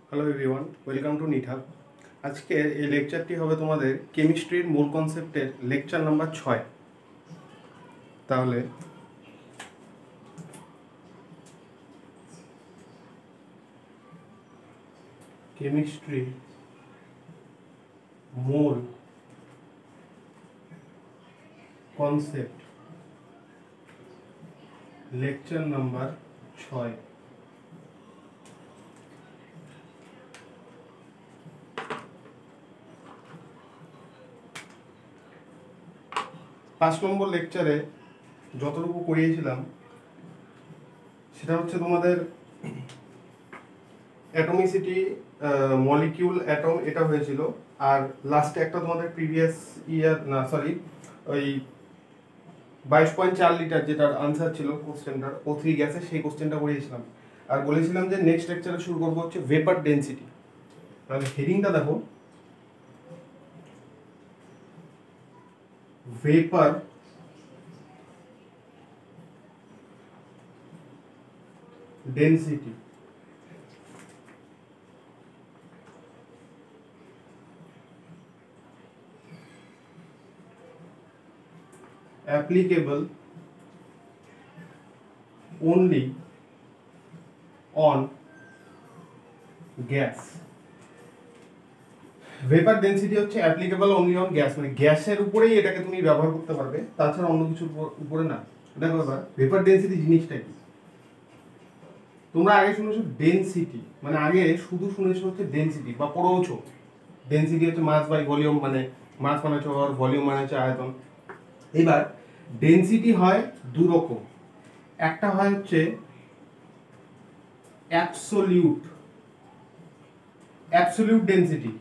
Hello everyone, welcome to নিঠাব। আজকের এই লেকচারটি হবে তোমাদের কেমিস্ট্রির মূল কনসেপ্টের লেকচার নাম্বার 6। তাহলে কেমিস্ট্রি মূল কনসেপ্ট লেকচার নাম্বার 6। 5 নম্বর লেকচারে যতটুকু করিয়েছিলাম সেটা হচ্ছে তোমাদের অ্যাটমিসিটি, মলিকিউল, অ্যাটম, এটা হয়েছিল। আর লাস্টে একটা তোমাদের প্রিভিয়াস ইয়ার ওই 22.4 লিটার যেটার আনসার ছিল কোশ্চেনটার O3 গ্যাসে, সেই কোশ্চেনটা করিয়েছিলাম। আর বলেছিলাম যে নেক্সট লেকচারে শুরু করবো হচ্ছে ভেপার ডেনসিটি। তাহলে হেডিংটা দেখো, vapour density. applicable only on gas. Vapour density হচ্ছে অ্যাপ্লিকেবল অনলি অন গ্যাস, মানে গ্যাসের উপরেই এটাকে তুমি ব্যবহার করতে পারবে, তাছাড়া অন্য কিছুর উপরে না। দেখো এবার ভেপার ডেনসিটি জিনিসটা কি। তোমরা আগে শুনেছো ডেনসিটি, মানে আগে শুধু শুনেছো হচ্ছে ডেনসিটি বা পড়েওছো। ডেনসিটি হচ্ছে মাস বাই ভলিউম, মানে মাস মানে হচ্ছে ভলিউম মানে হচ্ছে আয়তন। এবার ডেনসিটি হয় দু রকম, একটা হয় হচ্ছে অ্যাবসোলিউট ডেনসিটি।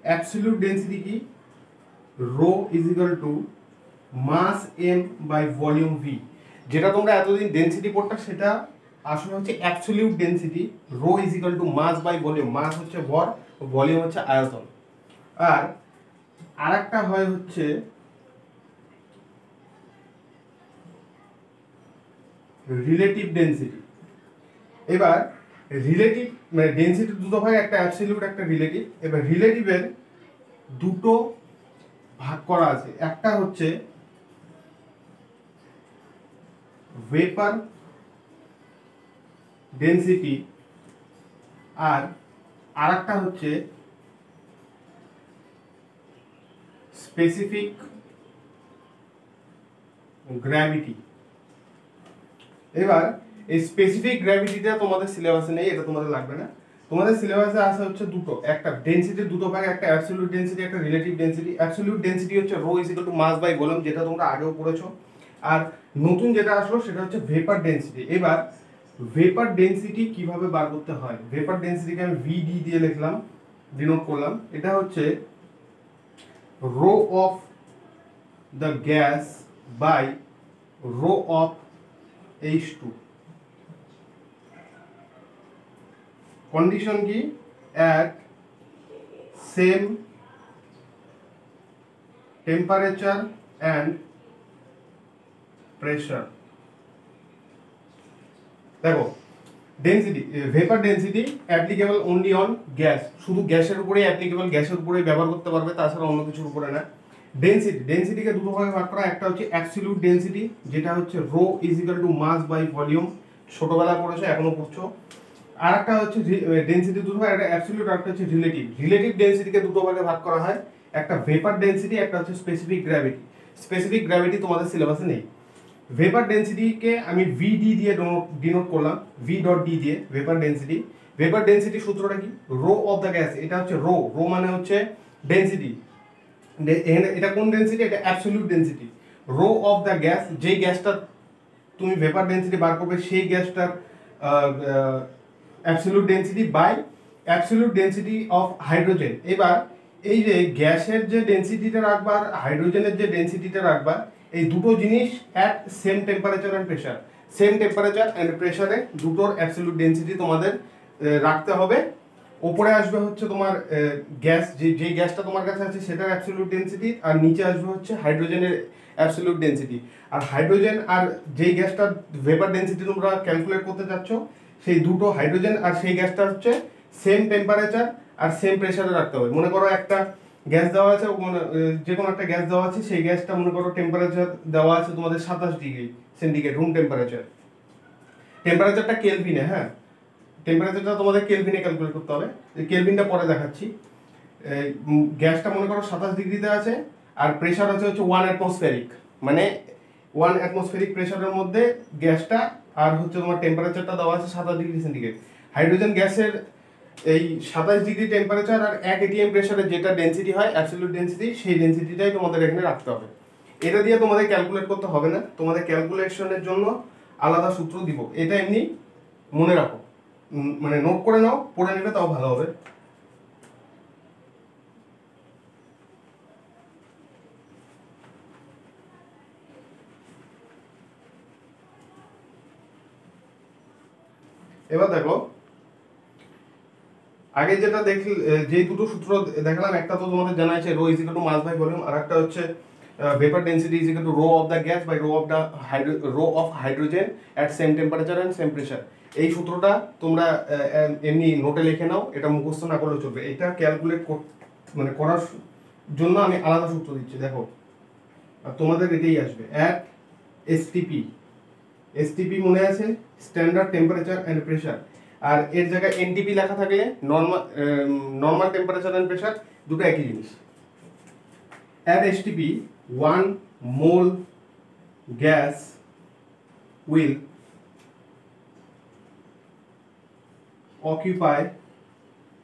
অ্যাবসোলিউট ডেনসিটি কি? Rho is equal to mass M by volume V. যেটা তোমরা এতদিন ডেনসিটি পড়তা সেটা আসলে হচ্ছে absolute density. Rho is equal to mass by volume, mass হচ্ছে ভর, ভলিউম হচ্ছে আয়তন। আর আরেকটা হয় হচ্ছে রিলেটিভ ডেনসিটি। এবার রিলেটিভ মানে ডেনসিটি দুটো ভাগ, একটা অ্যাবসলিউট একটা রিলেটিভ। এবার রিলেটিভের দুটো ভাগ করা আছে, একটা হচ্ছে ভেপার ডেনসিটি আর আরেকটা হচ্ছে স্পেসিফিক গ্র্যাভিটি। এবার এই স্পেসিফিক গ্র্যাভিটিটা তোমাদের সিলেবাসে নেই, এটা তোমাদের লাগবে না। তোমাদের সিলেবাসে আসে হচ্ছে দুটো, একটা ডেনসিটির দুটো ভাগ, একটা অ্যাবসলিউট ডেনসিটি একটা রিলেটিভ ডেনসিটি। অ্যাবসলিউট ডেনসিটি হচ্ছে rho is equal to mass by volume, যেটা তোমরা আগেও পড়েছো। আর নতুন যেটা আসলো সেটা হচ্ছে ভেপার ডেনসিটি। এবার ভেপার ডেনসিটি কিভাবে বার করতে হয়, ভেপার ডেনসিটিকে আমি ভিডি দিয়ে লিখলাম, ডিনোট করলাম। এটা হচ্ছে rho of the gas by rho of H2। Condition কি? at same temperature and pressure। দেখো density, vapour density applicable only on gas, শুধু গ্যাসের উপরেই অ্যাপ্লিকেবল, গ্যাসের উপরেই ব্যবহার করতে পারবে, তাছাড়া অন্য কিছুর উপরে না। ডেনসিটিকে দুটো ভাগে ভাগ করা, একটা হচ্ছে অ্যাবসলিউট ডেনসিটি, যেটা হচ্ছে rho is equal to mass by volume, ছোটবেলায় পড়েছো এখনো পড়ছো। আর একটা হচ্ছে ডেনসিটি দুটো ভাগ, একটা অ্যাবসলিউট আর একটা হচ্ছে রিলেটিভ। রিলেটিভ ডেনসিটিকে দুটো ভাগে ভাগ করা হয়, একটা ভেপার ডেনসিটি, একটা হচ্ছে স্পেসিফিক গ্র্যাভিটি। স্পেসিফিক গ্র্যাভিটি তোমাদের সিলেবাসে নেই। ভেপার ডেনসিটিকে আমি ভিডি দিয়ে ডিনোট করলাম, ভি ডট ডি দিয়ে ভেপার ডেনসিটি। ভেপার ডেনসিটি সূত্রটা কি? রো অফ দ্য গ্যাস, এটা হচ্ছে রো, রো মানে হচ্ছে ডেনসিটি। এটা কোন ডেনসিটি? এটা absolute density. Rho of the gas, যেই গ্যাসটা তুমি ভেপার ডেনসিটি বার করবে সেই গ্যাসটার absolute density by absolute density of hydrogen. এবার এই যে গ্যাসের যে ডেনসিটিটা রাখবা আর হাইড্রোজেনের যে ডেনসিটিটা রাখবা, এই দুটো জিনিস at same temperature and pressure. Same temperature and প্রেশারে দুটোর অ্যাবসলিউট ডেনসিটি তোমাদের রাখতে হবে। ওপরে আসবে হচ্ছে তোমার গ্যাস, যে গ্যাসটা তোমার কাছে আছে সেটার অ্যাবসলিউট ডেনসিটি, আর নিচে আসবে হচ্ছে হাইড্রোজেনের অ্যাবসলিউট ডেনসিটি। আর হাইড্রোজেন আর যেই গ্যাসটার ভেপার ডেনসিটি তোমরা ক্যালকুলেট করতে চাচ্ছ, সেই দুটো হাইড্রোজেন আর সেই গ্যাসটা হচ্ছে সেম টেম্পারেচার আর সেম প্রেসারে রাখতে হবে। মনে করো একটা গ্যাস দেওয়া আছে, যে কোনো একটা গ্যাস দেওয়া আছে, সেই গ্যাসটা মনে করো টেম্পারেচার দেওয়া আছে তোমাদের 27°C রুম টেম্পারেচার। টেম্পারেচারটা কেলভিনে, হ্যাঁ টেম্পারেচারটা তোমাদের কেলভিনে ক্যালকুলেট করতে হবে, কেলভিনটা পরে দেখাচ্ছি। গ্যাসটা মনে করো 27°তে আছে আর প্রেসার হচ্ছে 1 অ্যাটমসফেরিক, মানে 1 অ্যাটমসফেরিক প্রেসারের মধ্যে গ্যাসটা, আর হচ্ছে তোমার টেম্পারেচারটা দেওয়া আছে 27°C। হাইড্রোজেন গ্যাসের এই 27° টেম্পারেচার আর 1 atm প্রেসারে যেটা ডেনসিটি হয়, অ্যাবসলিউট ডেনসিটি, সেই ডেনসিটিটাই তোমাদের এখানে রাখতে হবে। এটা দিয়ে তোমাদের ক্যালকুলেট করতে হবে না, তোমাদের ক্যালকুলেশনের জন্য আলাদা সূত্র দিব। এটা এমনি মনে রাখো, মানে নোট করে নাও, পড়ে নেবে তাও ভালো হবে। এবার দেখো, আগে যেটা যে দুটো সূত্র দেখালাম, একটা তো তোমাদের জানা আছে rho is equal to mass by volume, আর একটা হচ্ছে vapour density is equal to rho of the gas by rho of hydrogen at same temperature and same pressure. এই সূত্রটা তোমরা এমনি নোটে লিখে নাও, এটা মুখস্থ না করলেও চলবে। এটা ক্যালকুলেট মানে করার জন্য আমি আলাদা সূত্র দিচ্ছি, দেখো আর তোমাদের এটাই আসবে। অ্যাট এসটিপি মনে আছে, স্ট্যান্ডার্ড টেম্পারেচার অ্যান্ড প্রেসার, আর এর জায়গায় এনটিপি লেখা থাকলে নর্মাল টেম্পারেচার অ্যান্ড প্রেসার, দুটো একই জিনিস। At STP 1 mole gas will occupy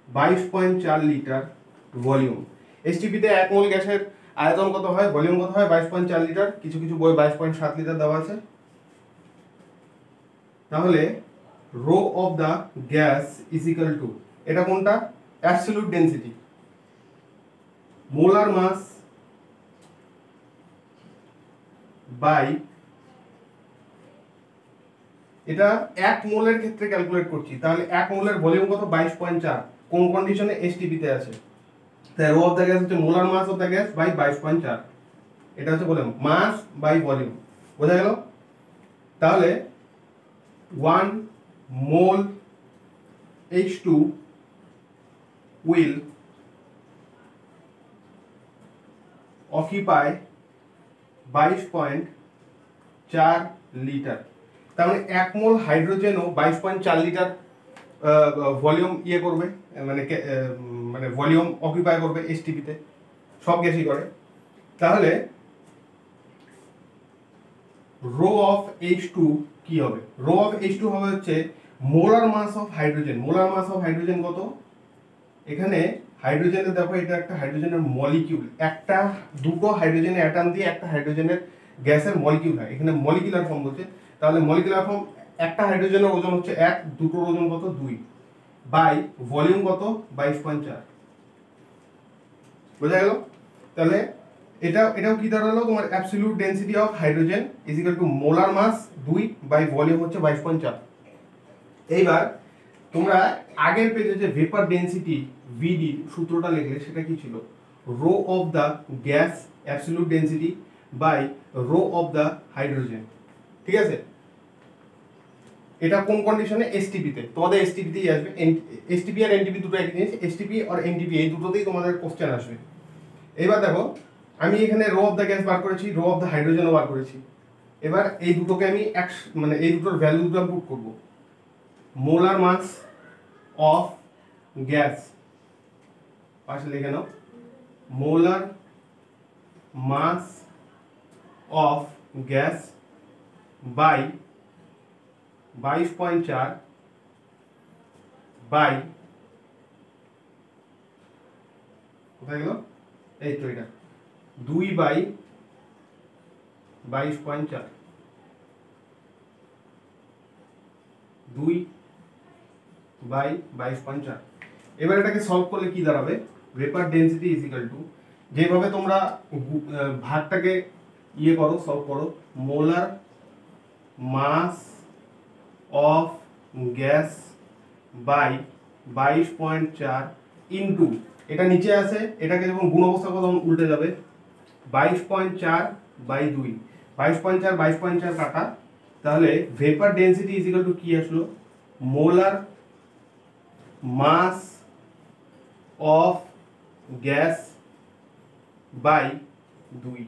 22.4 litre volume. এসটিপিতে 1 মোল গ্যাসের আয়তন কত হয়, ভলিউম কত হয়, 22.4 লিটার, কিছু কিছু বই 22.7 লিটার দেওয়া আছে। তাহলে rho of the gas is equal to, এটা কোনটা, absolute density, molar mass by, এটা 1 মোলের ক্ষেত্রে ক্যালকুলেট করছি, তাহলে 1 মোলের ভলিউম কত, 22.4, কোন কন্ডিশনে, এসটিপিতে আছে। তাই রো অফ দ্য গ্যাস হচ্ছে molar mass of the gas by 22.4, এটা হচ্ছে ভলিউম, মাস বাই ভলিউম, বোঝা গেল। তাহলে 1 মোল H2 will occupy 22.4 লিটার। তার মানে 1 মোল হাইড্রোজেনও 22.4 লিটার ভলিউম করবে, মানে ভলিউম অকুপাই করবে এসটিপিতে, সব গ্যাসই করে। তাহলে রো অফ H2 কি হবে, রো অফ H2 হবে হচ্ছে molar mass of hydrogen. Molar mass of hydrogen কত, এখানে হাইড্রোজেনের, দেখো এটা একটা হাইড্রোজেনের মলিকিউল, একটা দুটো হাইড্রোজেনের অ্যাটম দিয়ে একটা হাইড্রোজেনের গ্যাসের মলিকিউল হয়, এখানে মলিকুলার ফর্ম বলছে। তাহলে মলিকুলার ফর্ম, একটা হাইড্রোজেনের ওজন হচ্ছে 1, দুটোর ওজন কত 2, বাই ভলিউম কত 22.4, বোঝা গেল। তাহলে এটাও কি দাঁড়ালো, তোমার absolute density of hydrogen is equal to molar mass 2 by volume হচ্ছে 22.4। এইবার তোমরা আগের পেজে যে ভেপার ডেনসিটি ভিডি সূত্রটা লিখলে সেটা কি ছিল, rho of the gas absolute density by rho of the hydrogen, ঠিক আছে। এটা কোন কন্ডিশনে, এসটিপিতে, তোমাদের এসটিপিতেই আসবে। এসটিপি আর এনটিপি দুটো একই জিনিস, এসটিপি আর এনটিপি এই দুটোতেই তোমাদের কোশ্চেন আসবে। এবার দেখো, আমি এখানে রো অফ দ্য গ্যাস বার করেছি, রো অফ দ্য হাইড্রোজেনও বার করেছি। এবার এই দুটোকে আমি মানে এই দুটোর ভ্যালু দুটো পুট করব। মোলার মাস অফ গ্যাস, পাশে লিখে নাও, molar mass of gas by 22.4 by, কোথায় গেল, এই তো এটা 2 বাই 22.4, 2 বাই 22.4। এবার এটাকে সলভ করলে কি দাঁড়াবে, vapour density is equal to, যেভাবে তোমরা ভাগটাকে করো, সলভ করো, molar mass of gas by 22.4 into, এটা নিচে আছে, এটাকে যখন গুণ অবস্থা করো তখন উল্টে যাবে, 22.4 বাই 2, 22.4 22.4 কাটা, তাহলে vapour density is equal to কি আসলো, molar mass of gas by 2।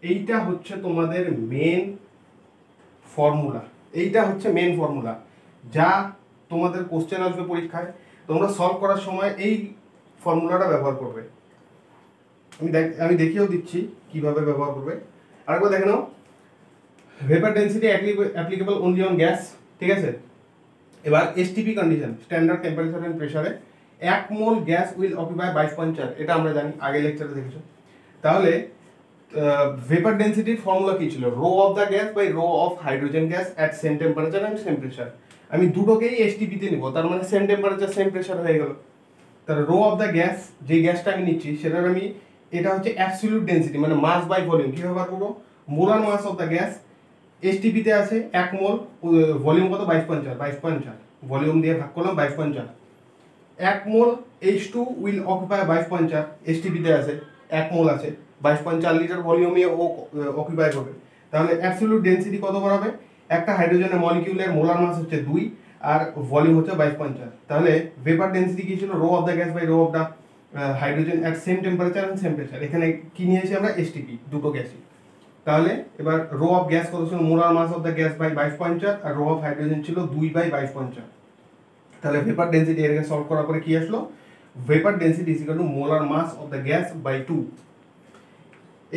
এইটা হচ্ছে তোমাদের মেন ফর্মুলা, এইটা হচ্ছে মেন ফর্মুলা যা তোমাদের কোশ্চেন আসবে পরীক্ষায়, তোমরা সলভ করার সময় এই ফর্মুলাটা ব্যবহার করবে। আমি দেখিয়েও দিচ্ছি কিভাবে ব্যবহার করবে। আরেকবার দেখে নাও, vapour density applicable only on gas, ঠিক আছে। এবার STP condition, standard temperature and প্রেসারে 1 মোল গ্যাস উইল অকুপাই 22.4, এটা আমরা জানি, আগের লেকচারে দেখেছো। তাহলে ভেপার ডেন্সিটির ফর্মুলা কি ছিল? Rho of the gas by rho of hydrogen gas at same temperature and same pressure. আমি দুটোকেই এসটিপিতে নিব, তার মানে সেম টেম্পারেচার সেম প্রেসার হয়ে গেল। তাহলে রো অফ দ্য গ্যাস, যে গ্যাসটা আমি নিচ্ছি সেটার আমি, এটা হচ্ছে অ্যাবসলিউট ডেন্সিটি মানে মাস বাই ভলিউম। কি ব্যবহার করবো? Molar mass of the gas, এসটিপিতে আছে 1 মোল, ভলিউম কত? 22.4, ভলিউম দিয়ে ভাগ করলাম 22.4। 1 মোল H2 উইল অকুপাই 22.4, এসটিপিতে আছে 1 মোল আছে, 22.4 লিটার ভলিউমে ও অকুপাই করবে। তাহলে অ্যাবসলিউট ডেন্সিটি কত বাড়াবে? একটা হাইড্রোজেনের মলিকিউলের মোলার মাস হচ্ছে 2 আর ভলিউম হচ্ছে 22.4। তাহলে ভেপার ডেন্সিটি কি ছিল? Rho of the gas by rho of the hydrogen at same temperature and same pressure. এখানে কি নিয়েছি আমরা? এসটিপি, দুটো গ্যাসই। তাহলে এবার রো অফ গ্যাস কত ছিল? Molar mass of the gas by 22.4 আর রো অফ হাইড্রোজেন ছিল 2/22.4। তাহলে ভেপার ডেন্সিটি এটাকে সলভ করার পরে কি আসলো? Vapour density is equal to molar mass of the gas by 2।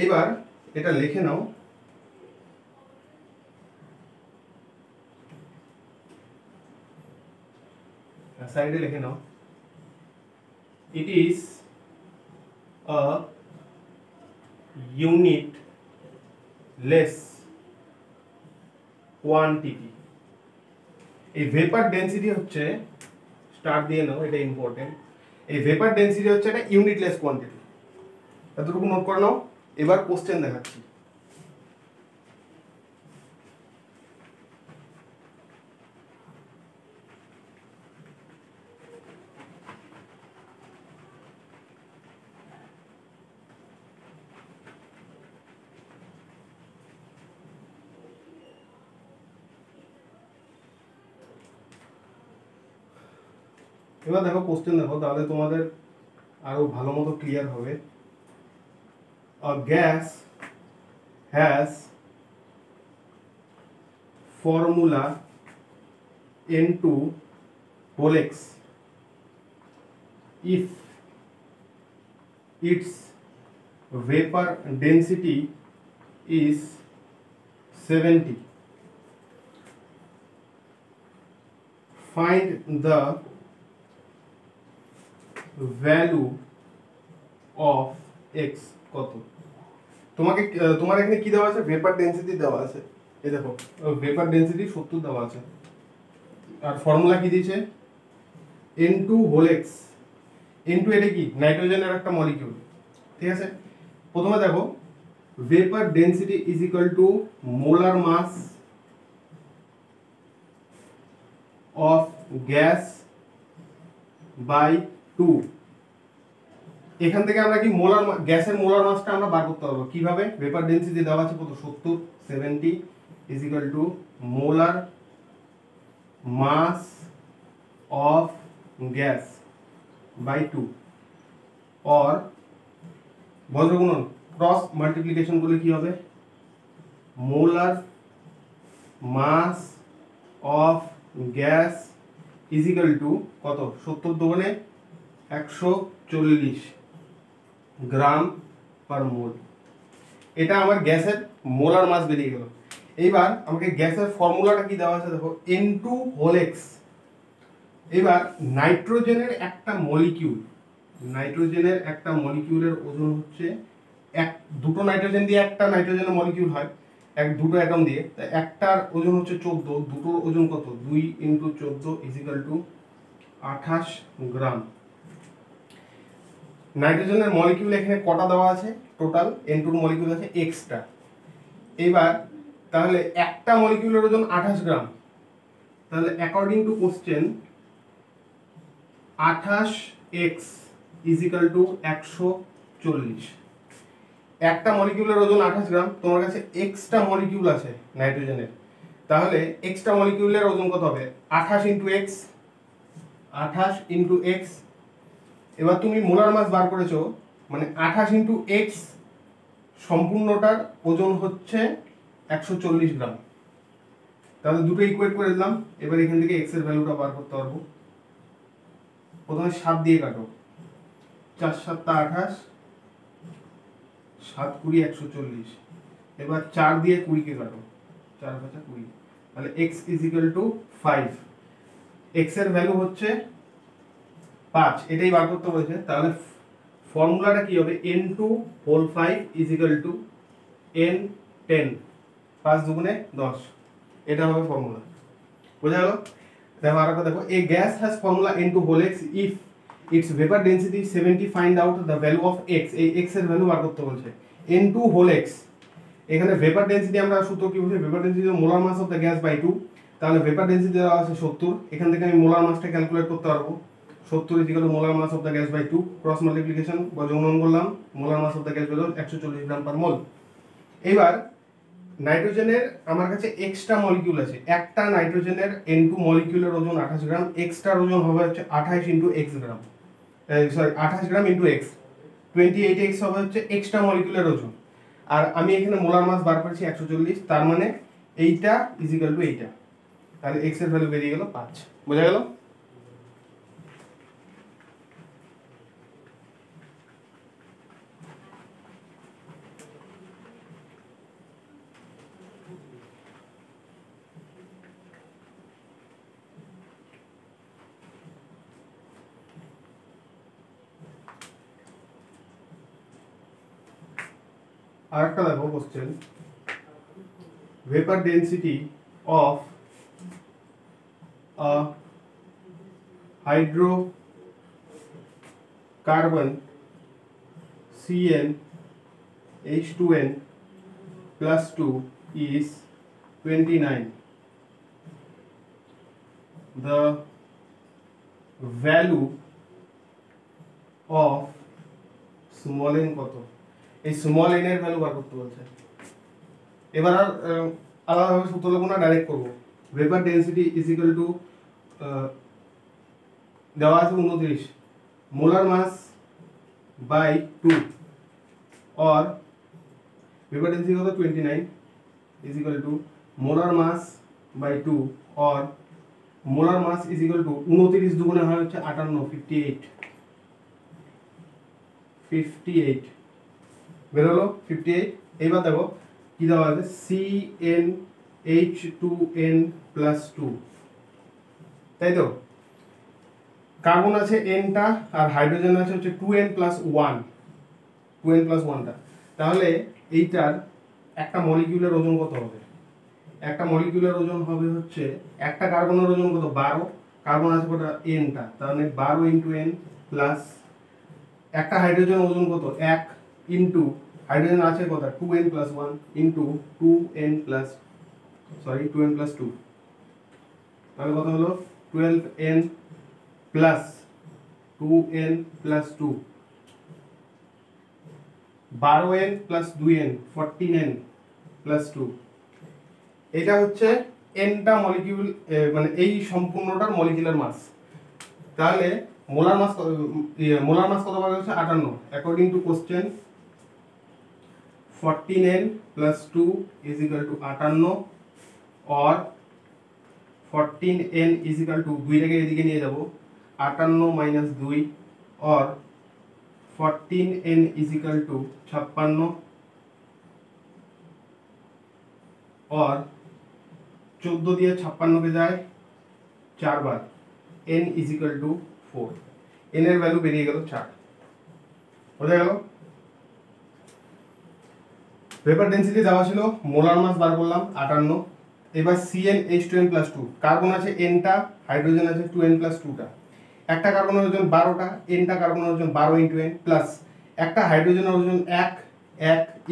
এবার এটা লিখে নাও, সাইডে লিখে নাও, it is a unit less quantity. এই ভেপার ডেন্সিটি হচ্ছে, স্টার দিয়ে নাও, এটা ইম্পর্টেন্ট। এই ভেপার ডেন্সিটি হচ্ছে একটা ইউনিটলেস কোয়ান্টিটি, এতটুকু নোট করে নাও। এবার কোশ্চেন দেখাচ্ছি। এবার দেখো কোশ্চেন দেখো, তাহলে তোমাদের আরো ভালো মতো ক্লিয়ার হবে। A gas has formula N2 if its vapor density is 70. Find the value of x কত? তোমাকে তোমার এখানে কি দেওয়া আছে? ভেপার ডেন্সিটি দেওয়া আছে। এই দেখো, ভেপার ডেন্সিটি 70 দেওয়া আছে, আর ফর্মুলা কি দিয়েছে? N2 N2 এটা কি? নাইট্রোজেনের একটা মলিকিউল, ঠিক আছে। প্রথমে দেখো, vapour density is equal to molar mass of gas by 2। এখান থেকে আমরা কি মোলার গ্যাসের মোলার মাসটা আমরা বার করতে পারবো কিভাবে? ভেপার ডেন্সিটি দেওয়া আছে কত? 70, 70 is equal to molar mass of gas by 2, और বজ্রগুণন ক্রস মাল্টিপ্লিকেশন করলে কি হবে? Molar mass of gas is equal to কত? 70 দুগুণে 140 গ্রাম পার মোল। এটা আমার গ্যাসের মোলার মাস বেরিয়ে গেল। এইবার আমাকে গ্যাসের ফর্মুলাটা কি দেওয়া আছে দেখো, N2 এবার নাইট্রোজেনের একটা মলিকিউলের ওজন হচ্ছে দুটো নাইট্রোজেন দিয়ে একটা নাইট্রোজেনের মলিকিউল হয়, দুটো অ্যাটম দিয়ে, তাই একটার ওজন হচ্ছে 14, দুটোর ওজন কত? 2 × 14 ইজ ইকুয়াল টু 28 গ্রাম। নাইট্রোজেনের মলিকিউল এখানে কটা দেওয়া আছে? টোটাল N2 মলিকিউল আছে এক্সট্রা। এবার তাহলে একটা মলিকিউলের ওজন 28 গ্রাম, তাহলে according to question 28x is equal two 140। একটা মলিকিউলের ওজন 28 গ্রাম, তোমার কাছে এক্সট্রা মলিকিউল আছে নাইট্রোজেনের, তাহলে এক্সট্রা মলিকিউলের ওজন কত হবে? 28 × x 28 ইন্টু এক্স। এবার তুমি মোলার মাস বার করেছো, মানে 28 ইন্টু এক্স সম্পূর্ণটার ওজন হচ্ছে 140 গ্রাম। তাহলে দুটো ইকুয়েট করে দিলাম। এবার এখান থেকে এক্স এর ভ্যালুটা বার করতে পারবো। প্রথমে 7 দিয়ে কাটো, 4 7 28, 7 20 140। এবার 4 দিয়ে 20 কে কাটো, 4 5 20। তাহলে x is equal to 5। x এর ভ্যালু হচ্ছে 5, এটাই বার করতে বলেছে। তাহলে ফর্মুলাটা কি হবে, n2 whole 5 is equal to n 10, 5 দুগুণে 10। এটা হবে ফর্মুলা। বোঝা গেল? দেখো আরেকটা দেখো, a gas has formula n2 whole x if its vapor density 70, find out the value of x। এই x এর ভ্যালু বার করতে বলছে, n2 whole x। এখানে ভেপার ডেনসিটি আমরা সূত্র কি বলছি, vapour density molar mass of the gas by 2। তাহলে ভেপার ডেনসিটি দেওয়া আছে 70, এখান থেকে আমি মোলার মাসটা ক্যালকুলেট করতে পারবো। 70 is equal to molar mass of the gas by 2, cross multiplication বা যোগন করলাম, molar mass of the gas হলো 140 গ্রাম পার মোল। এবার নাইট্রোজেনের আমার কাছে এক্সট্রা মলিকিউল আছে, একটা নাইট্রোজেনের N2 মলিকিউলের ওজন 28 গ্রাম, এক্সট্রা ওজন হবে হচ্ছে 28 into X gram, sorry 28 gram into X, 28x হবে হচ্ছে এক্সট্রা মলিকিউলের ওজন। আর আমি এখানে মোলার মাস বার করেছি 140, তার মানে এইটা ইজ ইকুয়াল টু এইটা। তাহলে x এর ভ্যালু বেরিয়ে গেল 5। বোঝা গেল? আরেকটা দেখো question, vapor density of a hydrocarbon CnH2n plus 2 is 29. The value of small n কত? এই স্মল n এর ভ্যালু বার করতে বলছে। এবার আর আলাদাভাবে সূত্র লিখব না, ডাইরেক্ট করব। Vapour density is equal two দেওয়া আছে 29, মোলার মাস বাই 2 और ভেপার ডেনসিটি কত 29 is equal to molar mass by 2 और molar mass is equal to 29 দুগুণে হয় হচ্ছে 58, 58 বেরোলো 58। এইবার দেখো কি দেওয়া আছে, CnH2n প্লাস 2, তাই তো? কার্বন আছে nটা আর হাইড্রোজেন আছে হচ্ছে 2n প্লাস 1, 2n প্লাস 1টা। তাহলে এইটার একটা মলিকিউলের ওজন কত হবে? একটা মলিকিউলের ওজন হবে হচ্ছে, একটা কার্বনের ওজন কত 12, কার্বন আছে কত nটা, তাহলে 12 ইন্টু n প্লাস একটা হাইড্রোজেন ওজন কত 1 ইন্টু হাইড্রোজেন আছে কত 2n plus 1 into 2n plus 2, তাহলে কত হলো 12n plus 2n plus 2, 12n plus 2n 14n plus 2। এটা হচ্ছে nটা মলিকিউল, মানে এই সম্পূর্ণটার মলিকিউলার মাস। তাহলে মোলার মাস কত পাওয়া যাচ্ছে 58। According to question 14n plus 2 is equal to 58 और 14n is equal to 2 টাকে এদিকে নিয়ে যাব 58 minus 2 और 14n is equal to 56 और 14 দিয়ে 56 কে যায় 4 বার, n is equal to 4, n এর ভ্যালু বেরিয়ে গেল 4। বোঝা গেল? ভেপার ডেনসিটি দেওয়া ছিল, মোলার মাস বার করলাম 58। এবার CnH2n প্লাস 2, কার্বন আছে nটা, হাইড্রোজেন আছে 2n প্লাস 2টা, একটা কার্বনের ওজন 12টা, nটা কার্বনের ওজন 12 ইন্টু n প্লাস একটা হাইড্রোজেনের ওজন 1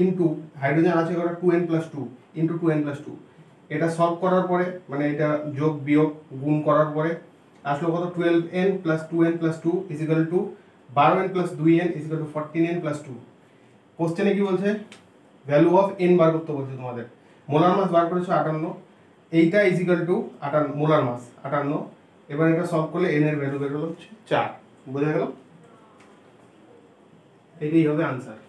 ইন্টু হাইড্রোজেন আছে কত 2n plus 2 into 2n plus 2। এটা সলভ করার পরে, মানে এটা যোগ বিয়োগ গুণ করার পরে আসলো কত 12n plus 2n plus 2 is equal two 12n plus 2n is equal two 14n plus 2। কোশ্চেনে কি বলছে, ভ্যালু অফ n বার করতে বলছে তোমাদের। মোলার মাস বার করেছো 58, এইটা is equal to 58 molar mass 58, এবার এটা সলভ করলে n এর ভ্যালু বের হলো হচ্ছে 4। বোঝা গেল? এটাই হবে answer.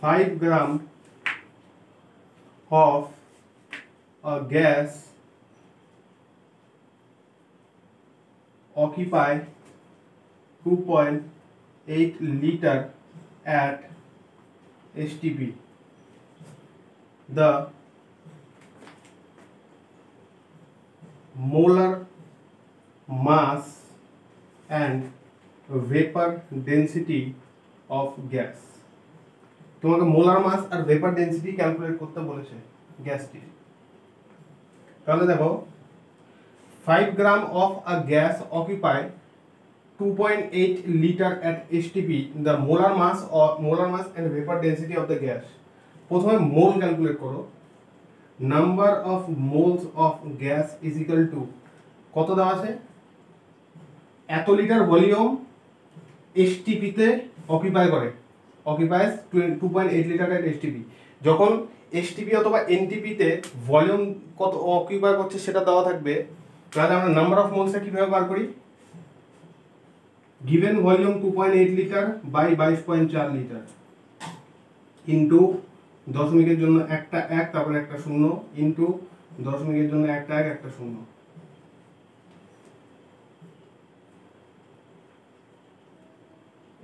Five gram of a gas occupy 2.8 liter at STP. The molar mass and vapor density of gas. তোমাকে মোলার মাস আর ভেপার ডেন্সিটি ক্যালকুলেট করতে বলেছে গ্যাসটির। তাহলে দেখো 5 gram of a gas occupy 2.8 litre at STP the molar mass and vapour density of the gas. প্রথমে mole calculate করো। Number of moles of gas is equal to কত দেওয়া আছে, এত লিটার ভলিউম এসটিপিতে অকুপাই করে, occupies 2.8 লিটার এট এসটিপি। যখন STP অথবা এনটিপিতে ভলিউম কত অকুপাই করছে সেটা দেওয়া থাকবে, তাহলে আমরা নাম্বার অফ মোলসটা কিভাবে বার করি? Given volume 2.8 litre by 22.4 litre into দশমিকের জন্য একটা 1 তারপরে একটা 0 ইন্টু দশমিকের জন্য একটা 1 একটা 0।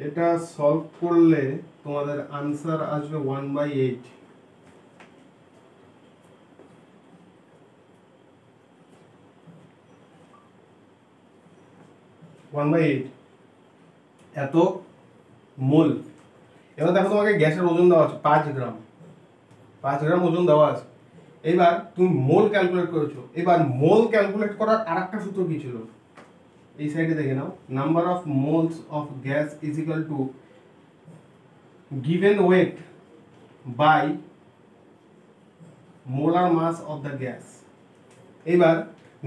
এটা সলভ করলে তোমাদের আনসার আসবে 1/8। এত মোল। এবার দেখো তোমাকে গ্যাসের ওজন দেওয়া আছে 5 গ্রাম, 5 গ্রাম ওজন দেওয়া আছে। এবার তুমি মোল ক্যালকুলেট করেছো। এবার মোল ক্যালকুলেট করার আরেকটা সূত্র কি ছিল, এই সাইডে দেখে নাও। Number of moles of gas is equal to given weight by molar mass of the gas. এবার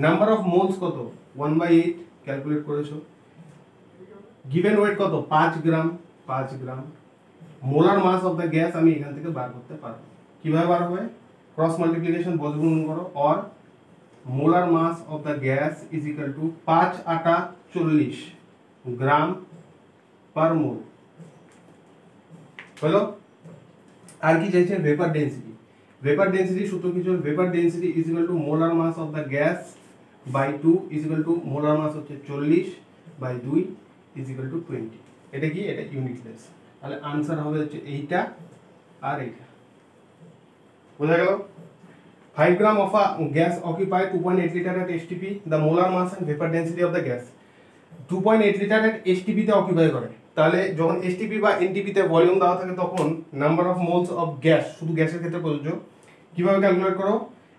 নাম্বার অফ মোলস কত, 1/8 ক্যালকুলেট করেছো। গিভেন ওয়েট কত, 5 gram, 5 gram. Molar mass of the gas আমি এখান থেকে বার করতে পারবো। কিভাবে বার হবে? ক্রস মাল্টিপ্লিকেশন বর্গমূল করো। Or molar mass of the gas is equal to 5 8 40 gram per mole. হলো? আর কি চাইছে? Vapour density. ভেপার ডেন্সিটি সূত্র কি ছিল? Vapour density is equal to molar mass of the gas by 2 is equal to molar mass হচ্ছে 40 by 2 is equal two 20। এটা কি? এটা ইউনিটলেস। তাহলে আনসার হবে হচ্ছে এইটা আর এইটা। বোঝা গেল? 5 gram of a gas occupy 2.8 liter at STP. The molar mass and vapor density of the gas 2.8 liter at STP তে অকুপাই করে। তাহলে যখন STP বা NTP তে ভলিউম দেওয়া থাকে তখন number of moles of gas, শুধু গ্যাসের ক্ষেত্রে প্রযোজ্য। কিভাবে ক্যালকুলেট করো?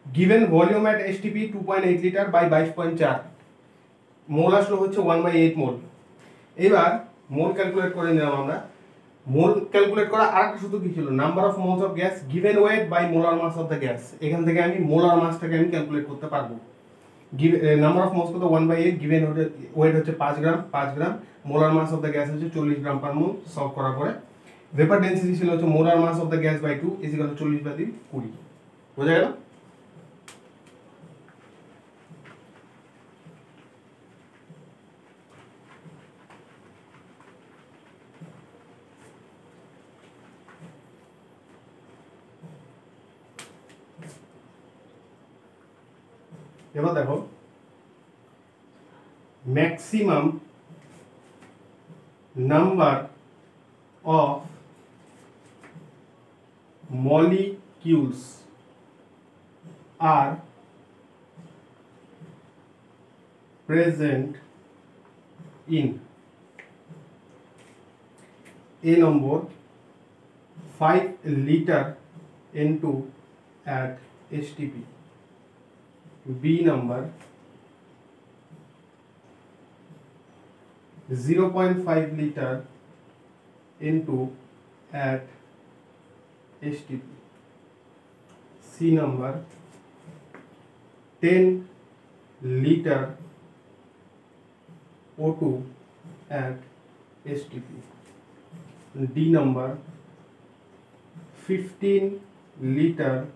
Given volume at STP 2.8 litre by 22.4, mole আসলো হচ্ছে 1/8 মোল। এবার মোল ক্যালকুলেট করে নিলাম আমরা। মোল ক্যালকুলেট করা আরেকটা সূত্র কি ছিল? Number of moles of gas given weight by molar mass of the gas. এখান থেকে আমি মোলার মাসটাকে আমি ক্যালকুলেট করতে পারবো। নাম্বার অফ মোলস কত, 1/8, গিভেন ওয়েট হচ্ছে 5 gram, 5 gram. Molar mass of the gas হচ্ছে 40 গ্রাম পার মোল। সলভ করার পরে ভেপার ডেন্সিটি ছিল হচ্ছে molar mass of the gas by 2 is equal to 40/2 20। বোঝা গেল? এবার দেখো maximum number of molecules are present in A number 5 liter N2 at STP, B number 0.5 liter N2 at STP, C C number 10 liter O2 at STP. D number 15 liter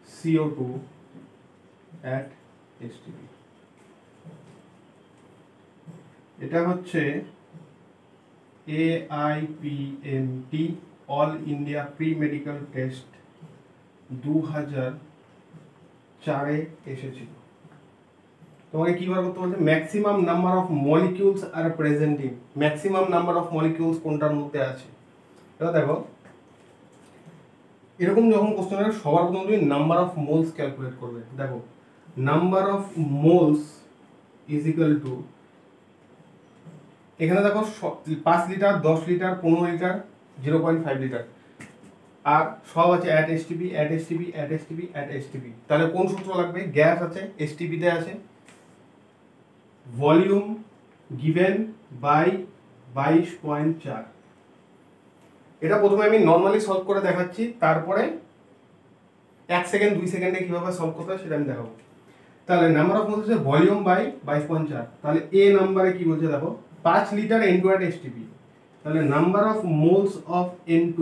CO2 at STP. এটা হচ্ছে AIPMT all India pre medical test 2004-এ এসেছিল। তোমাকে কি বার করতে বলছে? Maximum number of molecules are present in, maximum number of molecules কোনটার মধ্যে আছে। এবার দেখো, এরকম যখন কোশ্চেন আসে সবার প্রথমে তুমি নাম্বার অফ মোলস ক্যালকুলেট করবে। দেখো, number of moles is equal two, এখানে দেখো 5 লিটার, 10 লিটার, 15 লিটার, 0.5 লিটার, আর সব আছে at STP, at STP, at STP, at STP. তাহলে কোন সূত্র লাগবে? গ্যাস আছে, এসটিপিতে আছে, ভলিউম গিভেন বাই 22.4। এটা প্রথমে আমি নর্মালি সলভ করে দেখাচ্ছি, তারপরে 1 সেকেন্ড 2 সেকেন্ডে কিভাবে সলভ করতে হয় সেটা আমি দেখাবো। তাহলে নাম্বার অফ মোলস হচ্ছে ভলিউম বাই 22.4। তাহলে এ নাম্বারে কি বলছে দেখো, 5 লিটার N2 at STP। তাহলে number of moles of N2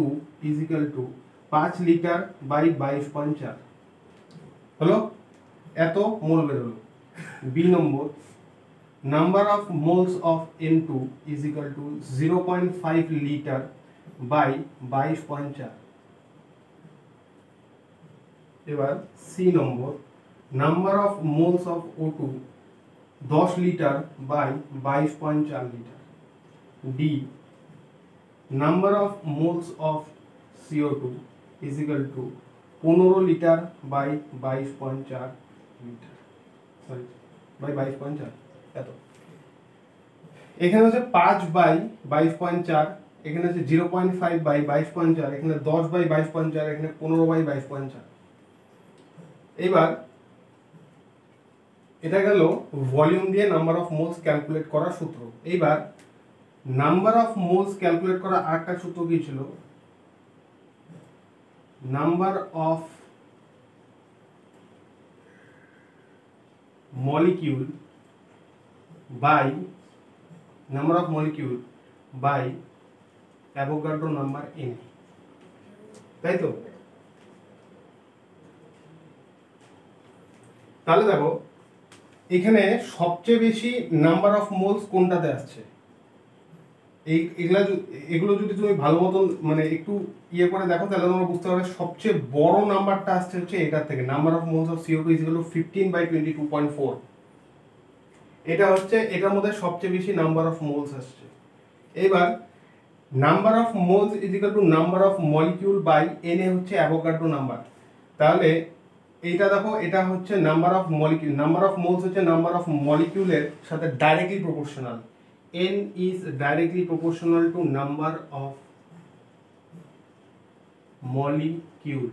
is equal to 5 litre by 22.4 হলো, এত মোল বেরোলো। বি নম্বর, number of moles of N2 is equal to 0.5 litre by 22.4। এবার সি নম্বর, number of moles of O2 10 litre by 22.4 litre. D, number of moles of CO2 is equal to 15 litre by 22.4 litre, sorry by 22.4 এত। এখানে হচ্ছে 5 by 22.4, এখানে হচ্ছে 0.5 by 22.4, এখানে 10 by 22.4, এখানে 15 by 22.4। এবার এটা গেল ভলিউম দিয়ে নাম্বার অফ মোলস ক্যালকুলেট করার সূত্র। এইবার নাম্বার অফ মোলস ক্যালকুলেট করার আরেকটা সূত্র কি ছিল? Number of molecule by number of molecule by Avogadro number N, তাই তো? তাহলে দেখো, এখানে সবচেয়ে বেশি নাম্বার অফ মোলস কোনটাতে আসছে? এগুলো যদি তুমি ভালো মতন মানে একটু ইয়ে করে দেখো, তাহলে তোমরা বুঝতে পারবে সবচেয়ে বড় নাম্বারটা আসছে হচ্ছে এটার থেকে। Number of moles of CO2 is equal to 15 by 22.4। এটা হচ্ছে এটার মধ্যে সবচেয়ে বেশি নাম্বার অফ মোলস আসছে। এবার number of moles is equal to number of molecule by N হচ্ছে অ্যাভোগাড্রো নাম্বার। তাহলে এইটা দেখো, এটা হচ্ছে number of molecule, number of moles হচ্ছে নাম্বার অফ মলিকিউলের সাথে directly proportional. n is directly proportional to number of molecule,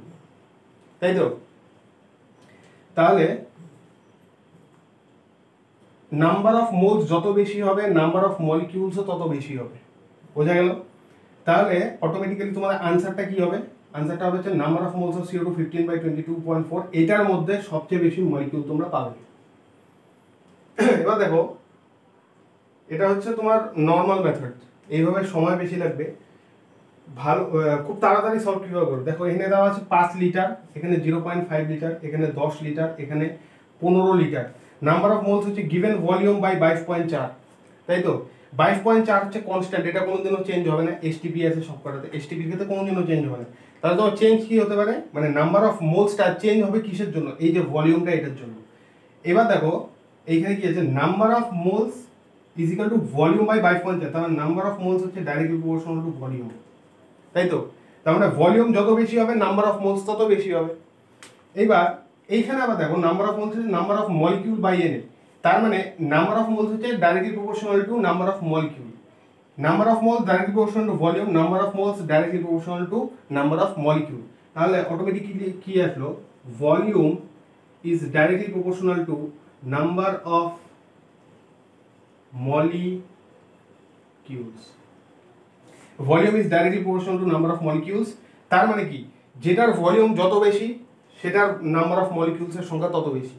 তাই তো? তাহলে নাম্বার অফ মোলস যত বেশি হবে, নাম্বার অফ মলিকিউলসও তত বেশি হবে। বোঝা গেল? তাহলে অটোমেটিক্যালি তোমার আনসারটা কি হবে? আনসারটা হবে হচ্ছে number of moles of CO2 15 by 22.4। এটার মধ্যে সবচেয়ে বেশি মলিকিউল তোমরা পাবে। এবার দেখো, এটা হচ্ছে তোমার নর্মাল মেথড, এইভাবে সময় বেশি লাগবে। ভালো খুব তাড়াতাড়ি সলভ কিভাবে করবে দেখো, এখানে দেওয়া আছে 5 লিটার, এখানে 0.5 লিটার, এখানে 10 লিটার, এখানে 15 লিটার। নাম্বার অফ মোলস হচ্ছে গিভেন ভলিউম বাই 22.4, তাই তো? 22.4 হচ্ছে কনস্ট্যান্ট, এটা কোনোদিনও চেঞ্জ হবে না। এসটিপি আছে সবকটাতে, এসটিপির ক্ষেত্রে কোনোদিনও চেঞ্জ হবে না। তাহলে তোমার চেঞ্জ কি হতে পারে? মানে নাম্বার অফ মোলসটা চেঞ্জ হবে কিসের জন্য? এই যে ভলিউমটা, এটার জন্য। এবার দেখো এইখানে কি আছে, number of moles is equal to volume by 22.4। তার মানে নাম্বার অফ মোলস হচ্ছে ডাইরেক্টলি প্রপোর্শনাল টু ভলিউম, তাই তো? তার মানে ভলিউম যত বেশি হবে, নাম্বার অফ মোলস তত বেশি হবে। এইবার এইখানে আবার দেখো, নাম্বার অফ মোলস হচ্ছে number of molecule by N. তার মানে নাম্বার অফ মোলস হচ্ছে directly proportional to number of molecule. Number of moles directly proportional to volume, number of moles directly proportional to number of molecule. তাহলে automatically কি আসলো? Volume is directly proportional to number of molecules. Volume is directly proportional to number of molecules. তার মানে কি, যেটার volume যত বেশি সেটার নাম্বার অফ মলিকিউলসের সংখ্যা তত বেশি।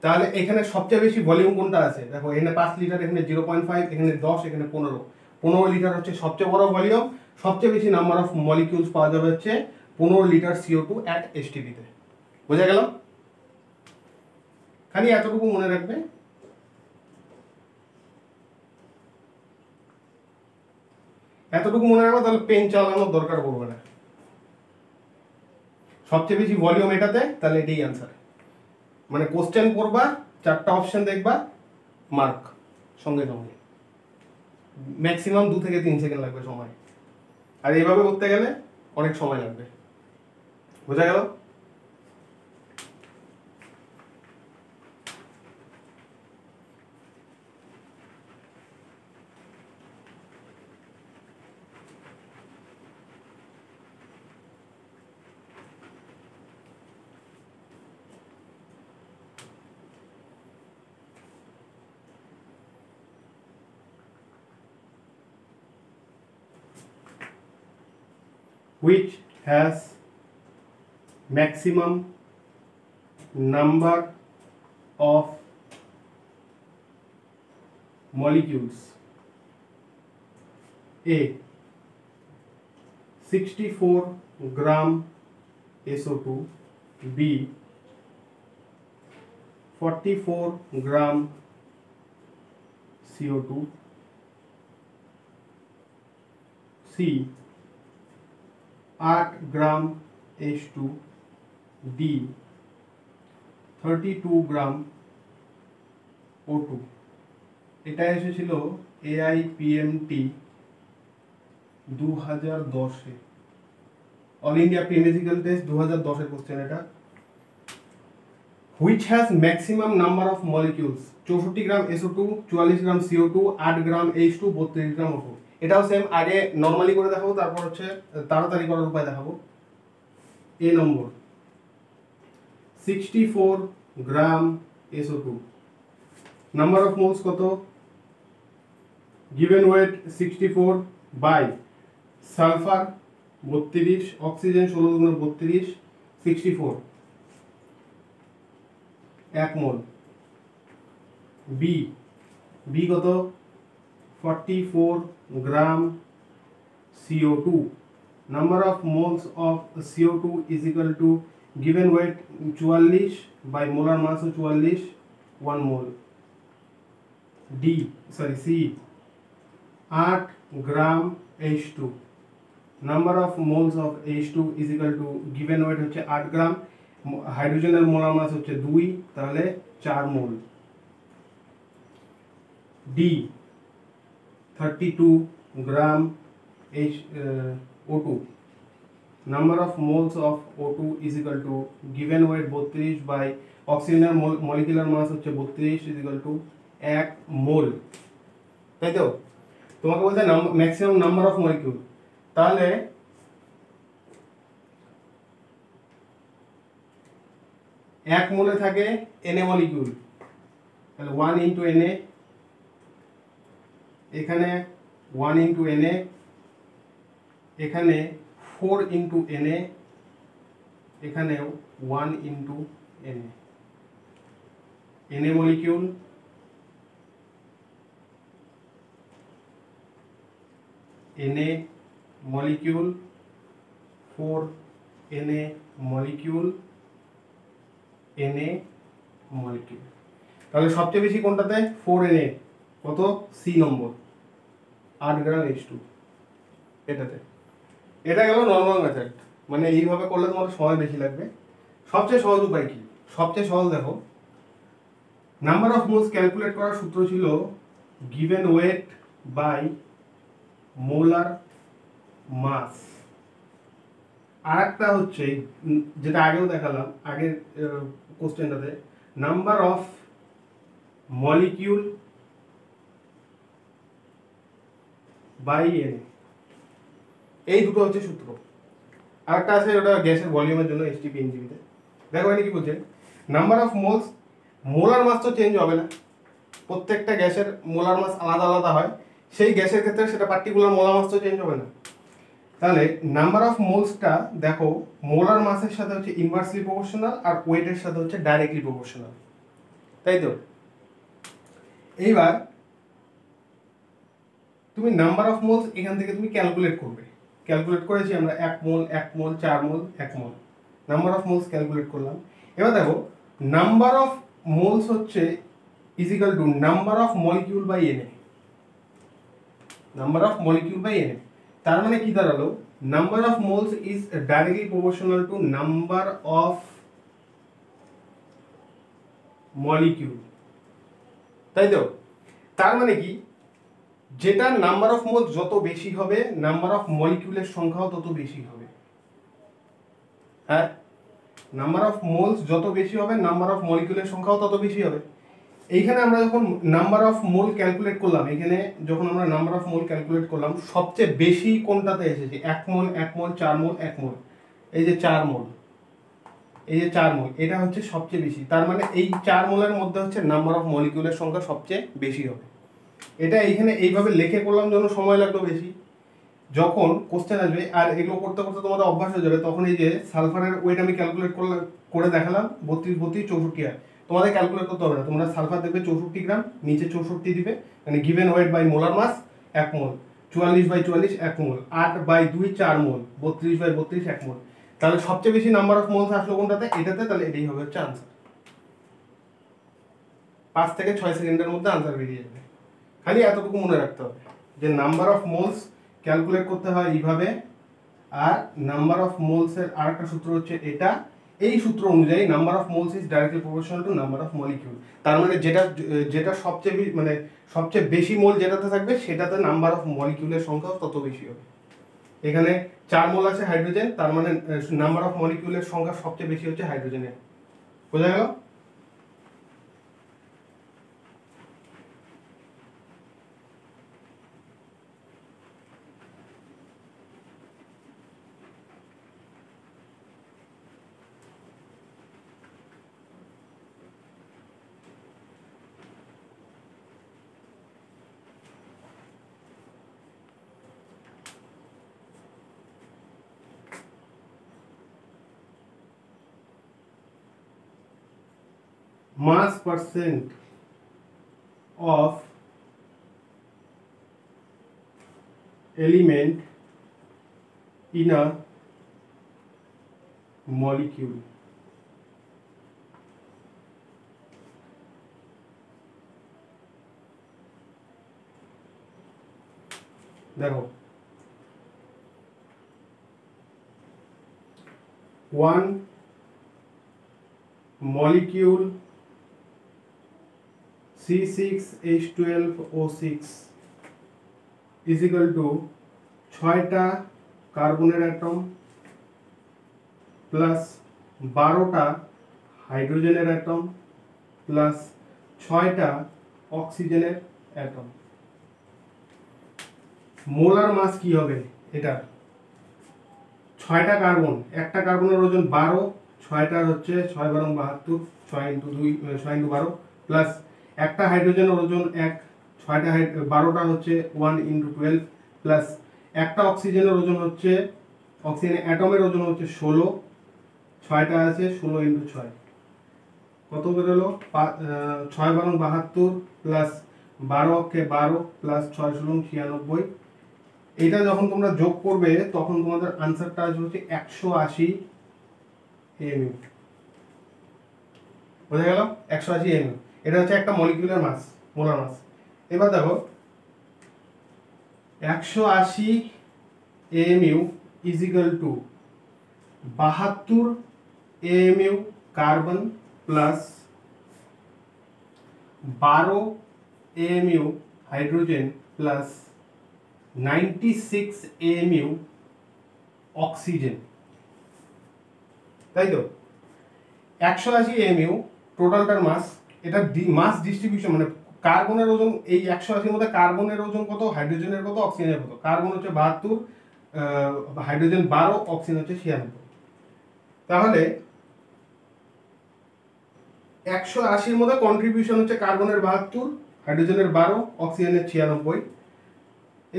তাহলে এখানে সবচেয়ে বেশি ভলিউম কোনটা আছে? দেখো এখানে 5 লিটার, এখানে 0.5, এখানে 10, এখানে 15 লিটার হচ্ছে সবচেয়ে বড় ভলিউম। সবচেয়ে বেশি নাম্বার অফ মলিকিউলস পাওয়া যাবে হচ্ছে 15 লিটার CO2 অ্যাট STP তে। বোঝা গেল? খালি এতটুকু মনে রাখবে, তাহলে পেন চালানোর দরকার পড়বে না। সবচেয়ে বেশি ভলিউম এটাতে, তাহলে এটাই অ্যান্সার। মানে কোশ্চেন পড়বা, 4টা অপশন দেখবা, মার্ক সঙ্গে সঙ্গে। ম্যাক্সিমাম 2 থেকে 3 সেকেন্ড লাগবে সময়, আর এইভাবে করতে গেলে অনেক সময় লাগবে। বোঝা গেল? Which has maximum number of molecules? A 64 gram SO2, B 44 gram CO2, C 8 gram H2, D 32 gram O2। এটা এসেছিল AIPMT 2010-এ, অল ইন্ডিয়া প্রিমেজিক্যাল টেস্ট 2010-এর কোশ্চেন এটা। Which has maximum number of molecules? 64 gram SO2, 44 gram CO2, 8 gram H2, 32 gram O2। এটাও same, আগে normally করে দেখাবো, তারপর হচ্ছে তাড়াতাড়ি করার উপায় দেখাবো। এ নম্বর 64 gram SO2, number of moles কত? Given weight 64 by sulphur 32, oxygen 16 গুণ 32, 64 1 মোল। বি কত? 44 gram CO2, number of moles of CO2 is equal to given weight 44 by molar mass 44, 1 mole। C 8 gram H2, number of moles of H2 is equal to given weight হচ্ছে 8 গ্রাম, হাইড্রোজেনের molar mass হচ্ছে 2, তাহলে 4 মোল। D 32 gram O2, number of moles of O2 is equal to given weight 32 by অক্সিজেনের molecular mass হচ্ছে 32 is equal to 1 মোল। তাই তো? তোমাকে বলতে ম্যাক্সিমাম নাম্বার অফ মলিকিউল, তাহলে এক মোলে থাকে Na মলিকিউল, তাহলে 1 into Na, এখানে 1 into Na, এখানে 4 into Na, এখানেও 1 into Na। Na molecule, Na molecule, 4 Na molecule, Na molecule. তাহলে সবচেয়ে বেশি কোনটাতে? 4 Na, কত? সি নম্বর, 8 গ্রাম H2 এটাতে। এটা গেল নর্মাল মেথড, মানে এইভাবে করলে তোমার সময় বেশি লাগবে। সবচেয়ে সহজ উপায় কি? সবচেয়ে সহজ দেখো, নাম্বার অফ মোলস ক্যালকুলেট করার সূত্র ছিল given weight by molar mass. আর একটা হচ্ছে যেটা আগেও দেখালাম আগের কোশ্চেনটাতে, number of molecule by N. এই দুটো হচ্ছে সূত্র। আরেকটা আছে ওটা গ্যাসের ভলিউমের জন্য STP ইঞ্জিবিতে। দেখো এখানে কি বলছে, number of moles, molar mass তো চেঞ্জ হবে না, প্রত্যেকটা গ্যাসের মোলার মাস আলাদা আলাদা হয়, সেই গ্যাসের ক্ষেত্রে সেটা পার্টিকুলার মোলার মাস তো চেঞ্জ হবে না। তাহলে নাম্বার অফ মোলসটা দেখো মোলার মাসের সাথে হচ্ছে ইনভার্সলি প্রপোর্শনাল আর ওয়েটের সাথে হচ্ছে ডাইরেক্টলি প্রপোর্শনাল, তাই তো। এইবার তুমি নাম্বার অফ মোলস এখান থেকে তুমি ক্যালকুলেট করবে, ক্যালকুলেট করেছি আমরা 1 mole 1 mole 4 mole 1 mole, number of moles calculate করলাম। এবার দেখো নাম্বার অফ মোলস হচ্ছে is equal to number of molecule by NA, number of molecule by NA. তার মানে কি দাঁড়ালো, number of moles is directly proportional to number of molecule, তাই তো। তার মানে কি, যেটা নাম্বার অফ মোল যত বেশি হবে নাম্বার অফ মলিকিউলের সংখ্যাও তত বেশি হবে। হ্যাঁ, নাম্বার অফ মোলস যত বেশি হবে নাম্বার অফ মলিকিউলের সংখ্যাও তত বেশি হবে। এইখানে আমরা যখন নাম্বার অফ মোল ক্যালকুলেট করলাম, এখানে যখন আমরা নাম্বার অফ মোল ক্যালকুলেট করলাম সবচেয়ে বেশি কোনটাতে এসেছে, 1 মোল 1 মোল 4 মোল 1 মোল, এই যে 4 মোল, এই যে 4 মোল, এটা হচ্ছে সবচেয়ে বেশি। তার মানে এই 4 মোলের মধ্যে হচ্ছে নাম্বার অফ মলিকিউলের সংখ্যা সবচেয়ে বেশি হবে। এটা এইখানে এইভাবে লিখে করলাম জন্য সময় লাগলো বেশি। যখন কোশ্চেন আসবে আর এগুলো করতে করতে তোমাদের অভ্যাস হয়ে যাবে, তখন এই যে সালফারের ওয়েট আমি ক্যালকুলেট করে দেখালাম 32 32 64 হয়, তোমাদের ক্যালকুলেট করতে হবে না। তোমরা সালফার দেখবে 64 গ্রাম, নিচে 64 দিবে, মানে given weight by molar mass 1 mole, 44 by 44 1 mole, 8 by 2 4 mole, 32 by 32 1 mole. তাহলে সবচেয়ে বেশি নাম্বার অফ মোলস আসলো কোনটাতে, এটাতে। তাহলে এটাই হবে হচ্ছে আনসার। 5 থেকে 6 সেকেন্ডের মধ্যে আনসার বেরিয়ে যাবে। খালি এতটুকু মনে রাখতে হবে যে নাম্বার অফ মোলস ক্যালকুলেট করতে হয় এইভাবে, আর নাম্বার অফ মোলস এর আরেকটা সূত্র হচ্ছে এটা। এই সূত্র অনুযায়ী number of moles is directly proportional to number of molecule. তার মানে যেটা সবচেয়ে বেশি মোল যেটাতে থাকবে সেটাতে নাম্বার অফ মলিকিউলের সংখ্যা তত বেশি হবে। এখানে 4 মোল আছে হাইড্রোজেন, তার মানে নাম্বার অফ মলিকিউলের সংখ্যা সবচেয়ে বেশি হচ্ছে হাইড্রোজেনের। বোঝা গেল? mass percent of element in a molecule। দেখো 1 molecule C6H12O6 is equal to 6টা কার্বনের অ্যাটম প্লাস 12টা হাইড্রোজেনের অ্যাটম প্লাস 6টা অক্সিজেনের অ্যাটম। মোলার মাস কি হবে এটা? 6টা কার্বন, একটা কার্বনের ওজন 12, 6টার হচ্ছে 6 12 72, 6 ইন্টু 2 6 ইন্টু 12 প্লাস একটা হাইড্রোজেনের ওজন 1, 6টা 12টা হচ্ছে 1 ইন্টু 12 প্লাস একটা অক্সিজেনের ওজন হচ্ছে, অক্সিজেনের অ্যাটমের ওজন হচ্ছে 16, 6টা আছে 16 ইন্টু 6 কত বেরোলো? 6 12 72 প্লাস 12 অক্ষে 12 প্লাস 6 16 96। এটা যখন তোমরা যোগ করবে তখন তোমাদের আনসারটা আসবে হচ্ছে 180 এমইউ। বোঝা গেল? 180 এমইউ, এটা হচ্ছে একটা মলিকিউলের মাস, মোলার মাস। এবার দেখো 180 mu is equal two 72 mu carbon plus 12 mu hydrogen plus 96 mu oxygen, তাই তো। 180 এমইউ টোটালটার মাস। এটা মাস ডিস্ট্রিবিউশন, মানে কার্বনের ওজন এই 180 মধ্যে কার্বনের ওজন কত, হাইড্রোজেনের কত, অক্সিজেনের কত। কার্বন হচ্ছে 72, হাইড্রোজেন 12, অক্সিজেন হচ্ছে 96। তাহলে 180 এর মধ্যে কন্ট্রিবিউশন হচ্ছে কার্বনের 72, হাইড্রোজেনের 12, অক্সিজেনের 96।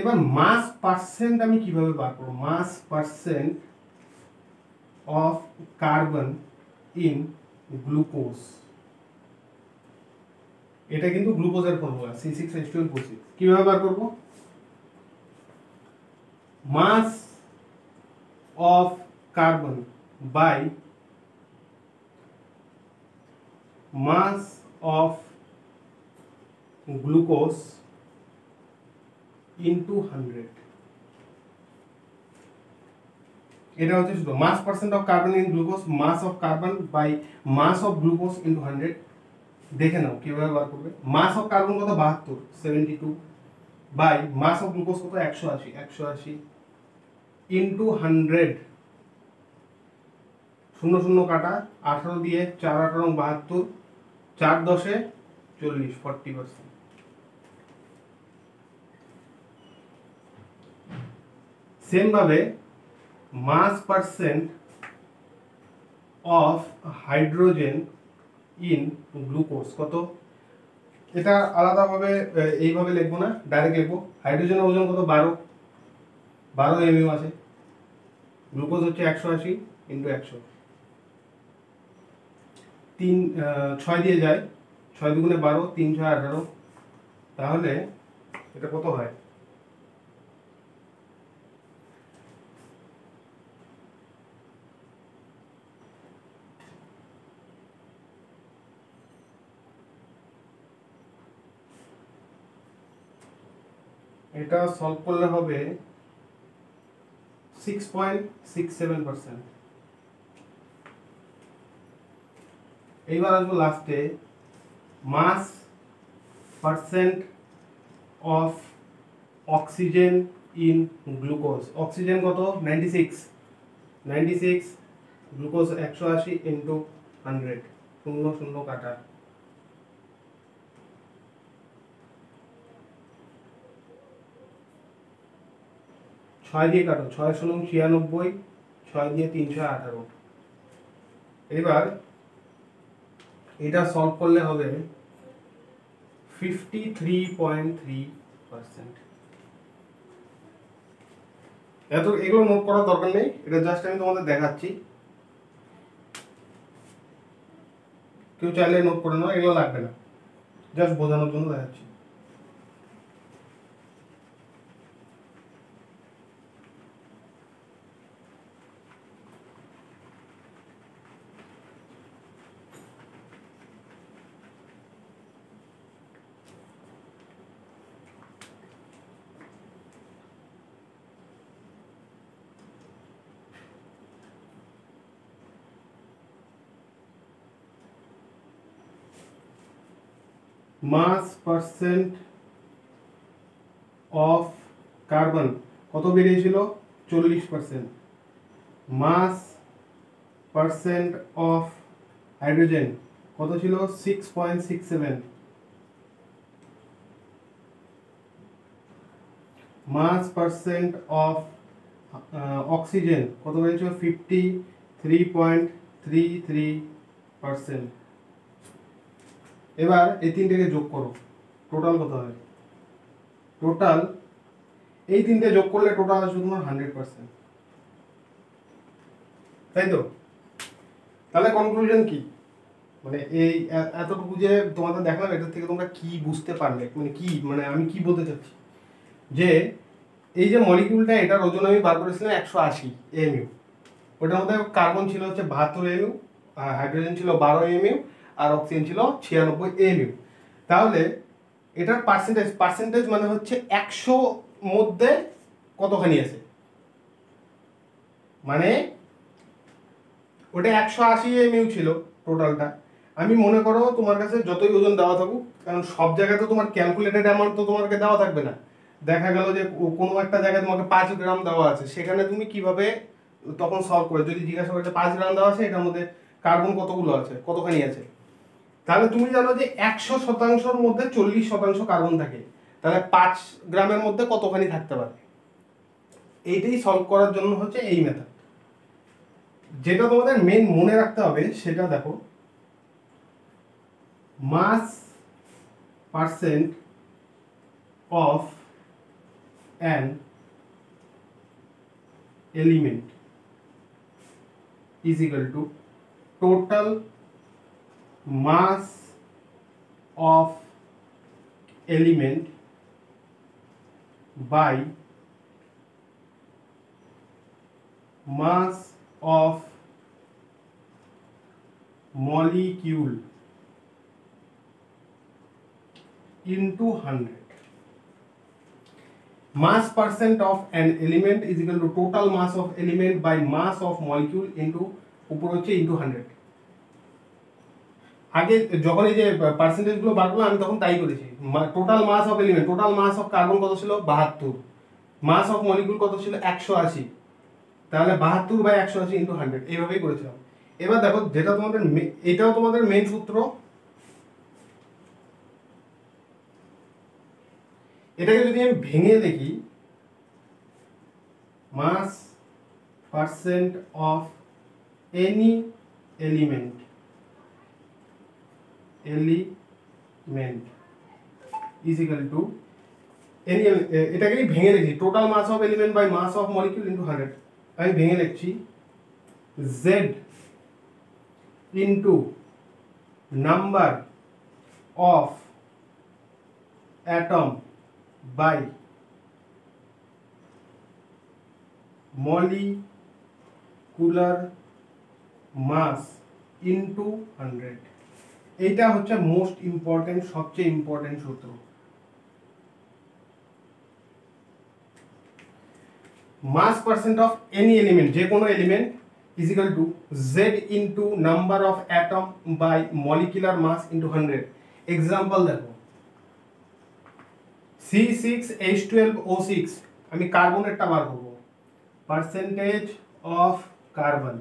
এবার মাস পার্সেন্ট আমি কিভাবে বার করব? Mass percent of carbon in glucose, এটা কিন্তু গ্লুকোজের ফর্মুলা C6H12O6। কিভাবে বার করব? Mass of carbon by mass of glucose into 100। এটা হচ্ছে শুধু mass percent of carbon in glucose, mass of carbon by mass of glucose into 100। দেখে নাও কিভাবে বার করবে। মাস অফ কার্বন কত? 72, 72 বাই মাস অফ গ্লুকোজ কত? 180, 180 ইনটু 100। শূন্য শূন্য কাটা, 18 দিয়ে 4 18 72, 4 10 40, 40%। সেম ভাবে mass percent of hydrogen in glucose কত? এটা আলাদাভাবে এইভাবে লিখবো না, ডাইরেক্ট লিখবো। হাইড্রোজেনের ওজন কত? 12 এমইউ আছে। গ্লুকোজ হচ্ছে 180 ইন্টু 100, 6 দিয়ে যায়, 6 দুগুণে 12, 3 6 18। তাহলে এটা কত হয়? এটা সলভ করলে হবে 6.67%। এইবার আসবো লাস্টে mass percent of oxygen in glucose. Oxygen কত? 96, 96 গ্লুকোজ 180 ইন্টু 100, শূন্য শূন্য কাটা, 6 দিয়ে কাটো, 6 শূন্য 96, 6 দিয়ে 318। এবার এটা সলভ করলে হবে 53.3%। এগুলো নোট করার দরকার নেই, এটা জাস্ট আমি তোমাদের দেখাচ্ছি। কেউ চাইলে নোট করে নাও, এগুলো লাগবে না, জাস্ট বোঝানোর জন্য দেখাচ্ছি। মাস পার্সেন্ট অফ কার্বন কত বেরিয়েছিল? 40%। মাস পার্সেন্ট অফ হাইড্রোজেন কত ছিল? 6.67। মাস পার্সেন্ট অফ অক্সিজেন কত বেরিয়েছিল? 53.33%। এবার এই তিনটেকে যোগ করো, টোটাল কত হয়? টোটাল এই তিনটে যোগ করলে টোটাল আসবে তোমার 100%, তাই তো? তাহলে কনক্লুশন কি? মানে এই এতটুকু যে তোমাদের দেখলাম, এটার থেকে তোমরা কি বুঝতে পারলে? মানে আমি কি বলতে চাচ্ছি, যে এই যে মলিকিউলটা, এটার ওজন আমি বার করেছিলাম 180 এমইউ। ওটার মধ্যে কার্বন ছিল হচ্ছে 72 এমইউ, হাইড্রোজেন ছিল 12 এমইউ, আর অক্সিজেন ছিল 96 এমইউ। তাহলে এটার পার্সেন্টেজ মানে হচ্ছে 100 মধ্যে কতখানি আছে, মানে ওটা 180 এমইউ ছিল টোটালটা। আমি মনে করো তোমার কাছে যতই ওজন দেওয়া থাকুক, কারণ সব জায়গায় তো তোমার ক্যালকুলেটেড অ্যামাউন্ট তো তোমাকে দেওয়া থাকবে না। দেখা গেল যে কোনো একটা জায়গায় তোমাকে 5 গ্রাম দেওয়া আছে, সেখানে তুমি কিভাবে তখন সলভ করে যদি জিজ্ঞাসা করে 5 গ্রাম দেওয়া আছে, এটার মধ্যে কার্বন কতগুলো আছে, কতখানি আছে, তাহলে তুমি জানো যে 100%-র মধ্যে 40% কার্বন থাকে, তাহলে 5 গ্রামের মধ্যে কতখানি থাকতে পারে। এইটাই সলভ করার জন্য হচ্ছে এই মেথড। যেটা তোমাদের মেন মনে রাখতে হবে সেটা দেখো, mass percent of an element is equal to total mass of element by mass of molecule into 100. Mass percent of an element is equal to total mass of element by mass of molecule into উপর হচ্ছে into 100. আগে যখন এই যে percentage গুলো বার করলাম আমি তখন তাই করেছি। Total mass of element, total mass of carbon কত ছিল 72, মাস অফ মলিকিউল কত ছিল 180, তাহলে 72 বাই 180 ইনটু 100 এইভাবেই করেছিলাম। এবার দেখো যেটা তোমাদের এটাও তোমাদের মেইন সূত্র, এটাকে যদি আমি ভেঙে দেখি mass percent of any element is equal to any, এটাকেই ভেঙে লিখি total mass of element by mass of molecule into 100। আমি ভেঙে লিখছি z into number of atom by molecular mass into 100। এইটা হচ্ছে মোস্ট ইম্পর্টেন্ট, সবচেয়ে ইম্পর্টেন্ট সূত্র। Mass percent of any element, যে কোনো element is equal to Z into number of atom by molecular mass into 100। Example দেখো C6H12O6, আমি কার্বনেরটা বার করবো, percentage of carbon,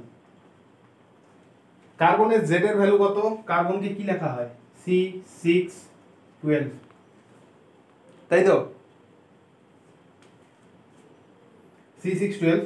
কার্বনের জেড এর ভ্যালু কত, কার্বনকে কি লেখা হয় C612, তাই তো C612।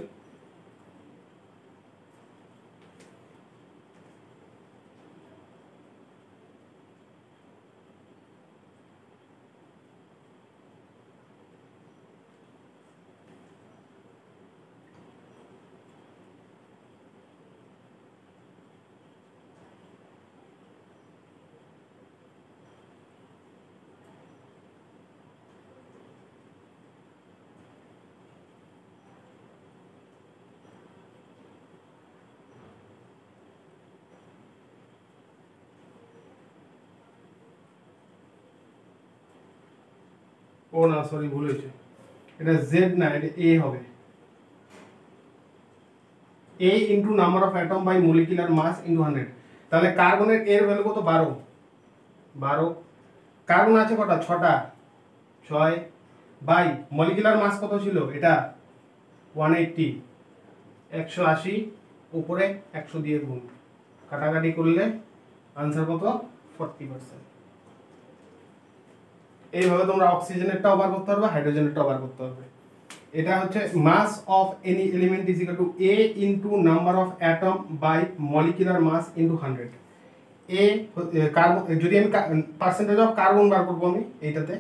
ও না সরি ভুল হয়েছে, এটা জেড না, এটা এ হবে, A into number of atom by molecular mass into 100। তাহলে কার্বনের এর ভ্যালু কত 12, কার্বন আছে কটা 6টা, 6 বাই মলিকুলার মাস কত ছিল, এটা 180, 180 উপরে 100 দিয়ে গুণ, কাটাকাটি করলে आंसर কত 40%। এইভাবে তোমরা অক্সিজেনেরটাও বার করতে পারবে, হাইড্রোজেনেরটাও বার করতে পারবে। এটা হচ্ছে mass of any element is equal to a into number of atom by molecular mass into 100। A carbon, যদি আমি পার্সেন্টেজ অফ কার্বন বার করবো আমি এইটাতে,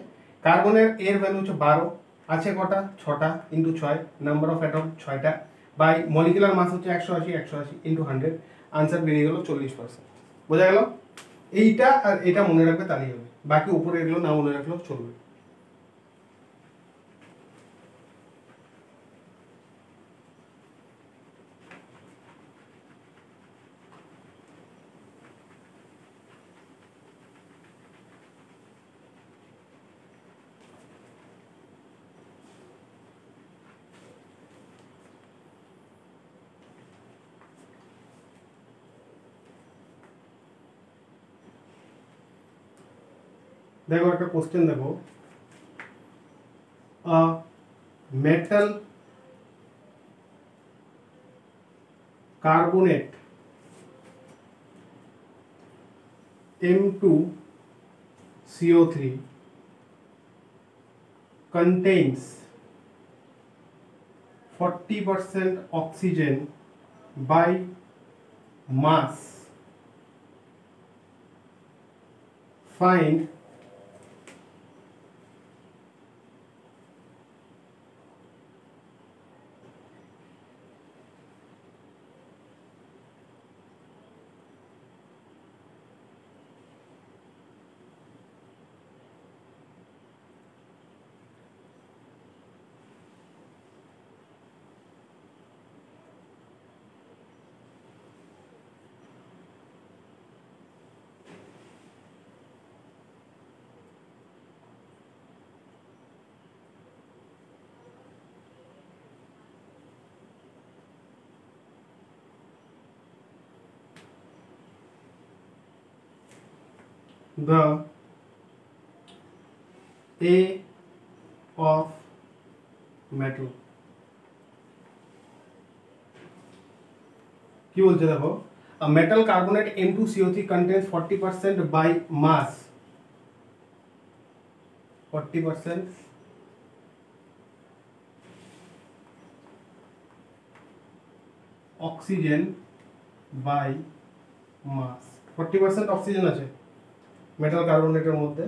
কার্বনের এর ভ্যালু হচ্ছে 12, আছে কটা 6টা, ইনটু 6 নাম্বার অফ অ্যাটম 6টা বাই মলিকুলার মাস হচ্ছে 180 ইনটু 100, আনসার বেরিয়ে গেল 40%। বোঝা গেল? এইটা আর এটা মনে রাখবে তাহলেই হবে, বাকি উপরে এগুলো না মনে রাখলেও চলবে। দেখো একটা কোশ্চেন দেখো, metal carbonate M2CO3 contains 40% oxygen by mass. Find the A of metal কি বলছে দেখো a metal carbonate M2CO3 contains 40% by mass 40% oxygen by mass 40% oxygen আছে মেটাল কার্বনেটের মধ্যে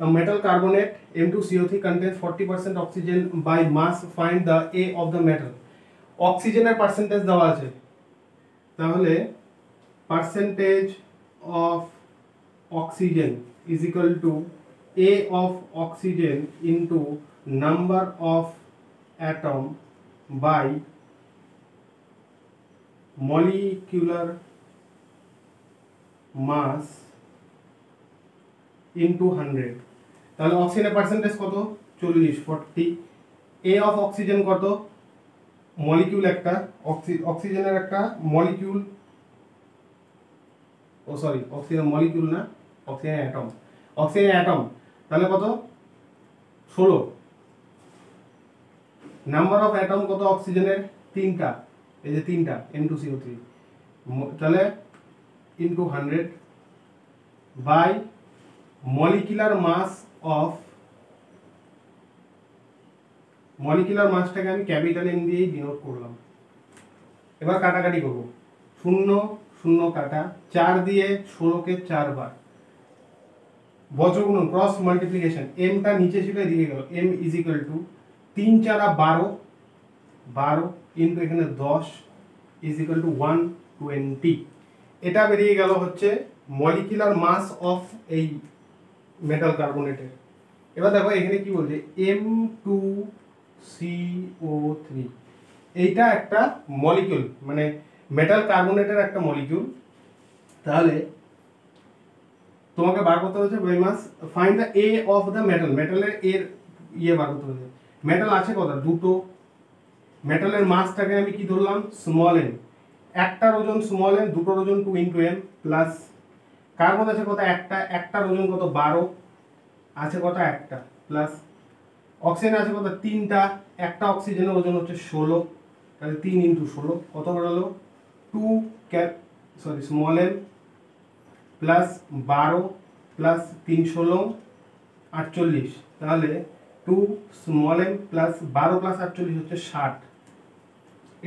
a metal carbonate M2CO3 contains 40% oxygen by mass. Find the A of the metal. অক্সিজেনের percentage দেওয়া আছে, তাহলে percentage of oxygen is equal to A of oxygen into number of atom by molecular mass into 100. তাহলে অক্সিজেনের percentage কত 40 40 A of oxygen কত molecule একটা অক্সিজেনের একটা মলিকিউল অক্সিজেন মলিকিউল না অক্সিজেন অ্যাটম তাহলে কত 16 নাম্বার অফ অ্যাটম কত অক্সিজেনের তিনটা এই যে তিনটা M2CO3 তাহলে ইনটু 100 বাই মলিকুলার মাসটাকে আমি ক্যাপিটাল এম দিয়েই ডিনোট করলাম। এবার কাটাকাটি করব 0 0 কাটা 4 দিয়ে 16 কে 4 বার বজ্রগুণন ক্রস মাল্টিপ্লিকেশন এমটা নিচে ছিল এদিকে গেল m is equal two 3 4 12 12 into এখানে 10 ইজ ইকুয়াল টু 120 এটা বেরিয়ে গেল হচ্ছে মলিকুলার মাস অফ এই মেটাল কার্বনেটের। এবার দেখো এখানে কি বলছে M2CO3 এইটা একটা মলিকিউল মানে মেটাল কার্বনেটের একটা মলিকিউল। তাহলে তোমাকে বার করতে হচ্ছে by mass find the A of the metal মেটালের এর বার করতে হচ্ছে মেটাল আছে কত দুটো মেটালের মাসটাকে আমি কি ধরলাম স্মল m একটার ওজন স্মল m দুটোর ওজন 2 × m প্লাস কার্বন আছে কত একটার ওজন কত 12 আছে কত একটা প্লাস অক্সিজেন আছে কত তিনটা একটা অক্সিজেনের ওজন হচ্ছে 16 তাহলে 3 × 16 কত হলো 2 স্মল m প্লাস 12 প্লাস 3 16 48 তাহলে 2 স্মল m প্লাস 12 প্লাস 48 হচ্ছে 60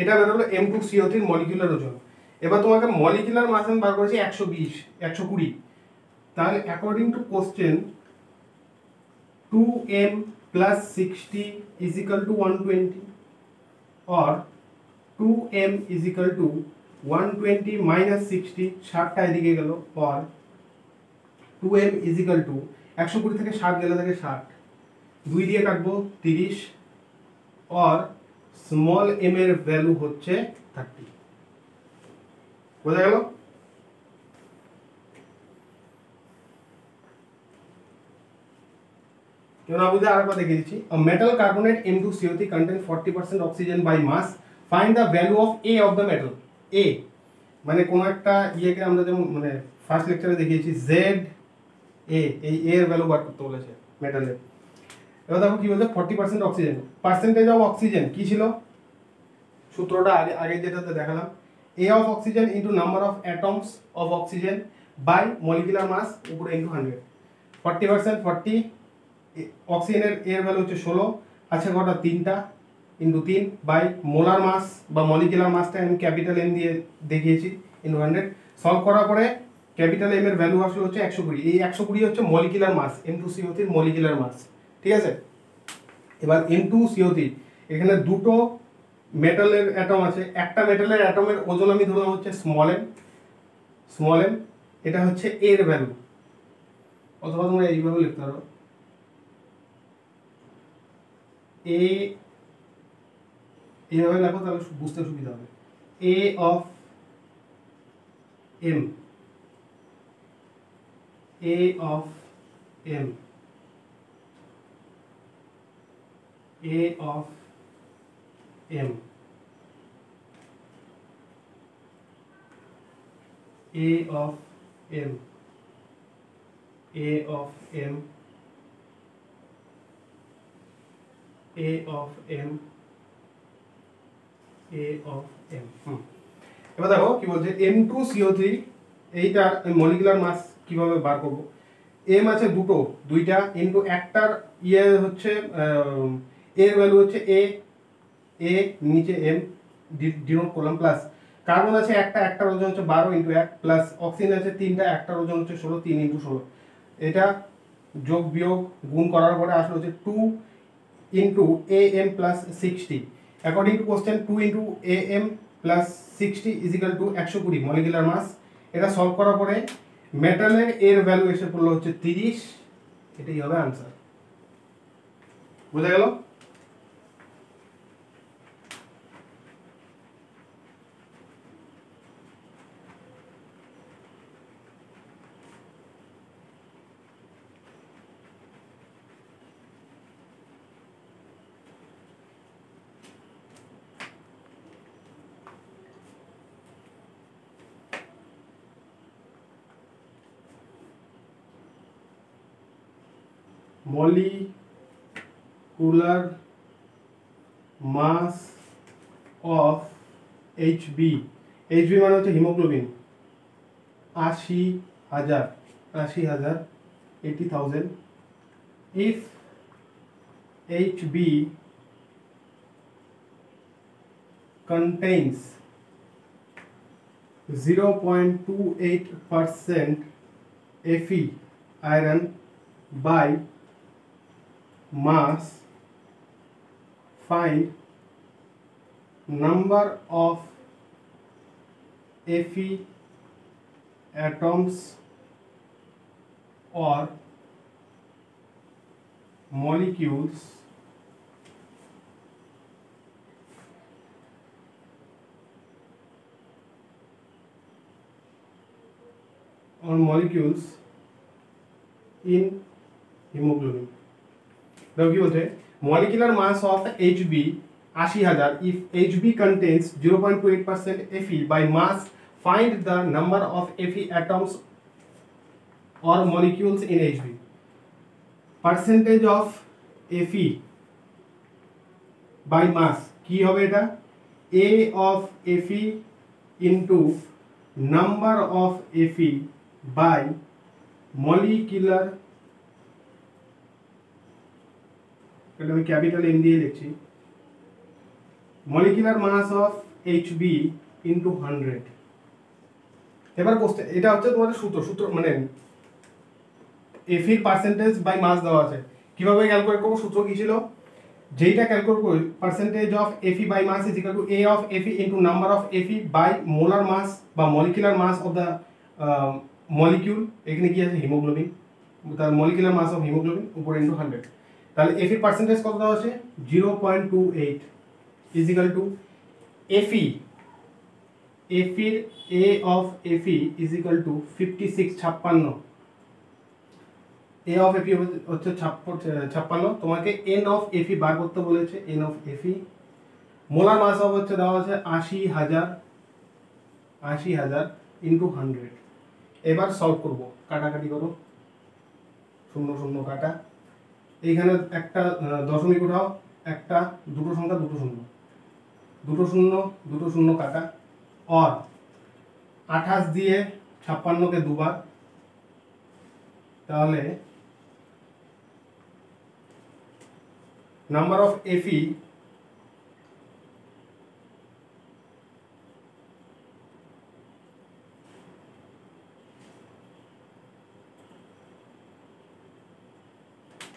এটা বেরোলো M2CO3 মলিকুলার ওজন। এবার তোমাকে মলিকুলার মাস আমি বার করেছি 120 120 তাহলে according to question 2m plus 60 is equal to 120 or 2m is equal to 120 minus 60 60টা এদিকে গেল or 2m is equal to 120 থেকে 60 গেলে থাকে 60 2 দিয়ে কাটবো 30 or স্মল m এর ভ্যালু হচ্ছে 30 বোঝা গেল। কেন বুঝে আরেকবার দেখিয়ে দিচ্ছি a metal carbonate M2CO3 contains 40% oxygen by mass find the value of A of the metal A মানে কোন একটা ইয়েকে আমরা যেমন মানে ফার্স্ট লেকচারে দেখিয়েছি Z A এই A এর ভ্যালু বার করতে বলেছে মেটালের। এবার দেখো কি বলছে 40% অক্সিজেন পার্সেন্টেজ অফ অক্সিজেন কি ছিল সূত্রটা আগে যেটাতে দেখালাম A of oxygen into number of atoms of oxygen by molecular mass উপরে into 100 40% 40 অক্সিজেনের এর ভ্যালু হচ্ছে 16 আছে কটা তিনটা ইনটু 3 বাই মোলার মাস বা মলিকুলার মাসটা আমি ক্যাপিটাল এম দিয়ে দেখিয়েছি ইনটু 100 সলভ করার পরে ক্যাপিটাল এম এর ভ্যালু আসলে হচ্ছে 120 এই 120 হচ্ছে মলিকুলার মাস M2CO3 মলিকুলার মাস ঠিক আছে। এবার M2CO3 এখানে দুটো মেটালের অ্যাটম আছে একটা মেটালের অ্যাটমের ওজন আমি ধরলাম হচ্ছে স্মল m এটা হচ্ছে এর ভ্যালু অথবা তোমরা এইভাবে লিখতে পারো A এইভাবে লেখো তাহলে বুঝতে সুবিধা হবে A of m A of m A of m A of M, A of M, A of M, A of M। এবার দেখো কি বলছে, M2CO3 এইটার মলিকুলার মাস কিভাবে বার করব। M আছে দুইটা ইনটু একটার ইয়ে হচ্ছে এর ভ্যালু হচ্ছে A নিচে M ডিনোট করলাম, প্লাস কার্বন আছে একটার ওজন হচ্ছে 12 ইনটু 1, প্লাস অক্সিজেন আছে তিনটা, একটার ওজন হচ্ছে 16, 3 ইনটু 16। এটা যোগ বিয়োগ গুণ করার পরে আসলে হচ্ছে 2 into AM plus 60। According to question 2 into AM plus 60 is equal to 120 molecular mass. এটা সলভ করার পরে মেটালের এর ভ্যালু এসে পড়লো হচ্ছে 30। এটাই হবে আনসার। বোঝা গেল? molecular mass of Hb, Hb মানে হচ্ছে haemoglobin 80,000 80,000 if Hb contains 0.28% Fe iron by mass, find number of Fe atoms or molecules in hemoglobin। দেখো কি বলছে, molecular mass of Hb 80,000 if Hb contains 0.28% Fe by mass, find the number of Fe atoms or molecules in Hb। percentage of Fe by mass কি হবে এটা, A of Fe into number of Fe by molecular, এটা আমি capital M দিয়ে লিখছি, molecular mass of Hb into 100। এবার question এটা হচ্ছে তোমাদের সূত্র মানে Fe এর পার্সেন্টেজ বাই মাস দেওয়া আছে, কিভাবে ক্যালকুলেট করব, সূত্র কি ছিল, যেইটা ক্যালকুলেট করব percentage of Fe by mass is equal to A of Fe into number of Fe by molar mass বা molecular mass of the molecule. এখানে কি আছে, হিমোগ্লোবিন, তার মলিকুলার মাস অফ হিমোগ্লোবিন উপরে ইনটু 100। তাহলে Fe এর percentage কত দেওয়া আছে, 0.28 ইজ ইকুয়াল টু Fe এর A of Fe is equal to 56 A of Fe হচ্ছে 56। তোমাকে N অফ Fe বার করতে বলেছে, N of Fe। Molar mass of হচ্ছে দেওয়া আছে 80,000 ইনটু 100। এবার সলভ করব, কাটাকাটি করো, 0 0 কাটা, এইখানে একটা দশমিক উঠাও, একটা দুটো সংখ্যা দুটো শূন্য কাটা, और 28 দিয়ে 56কে দুবার, তাহলে নাম্বার অফ Fe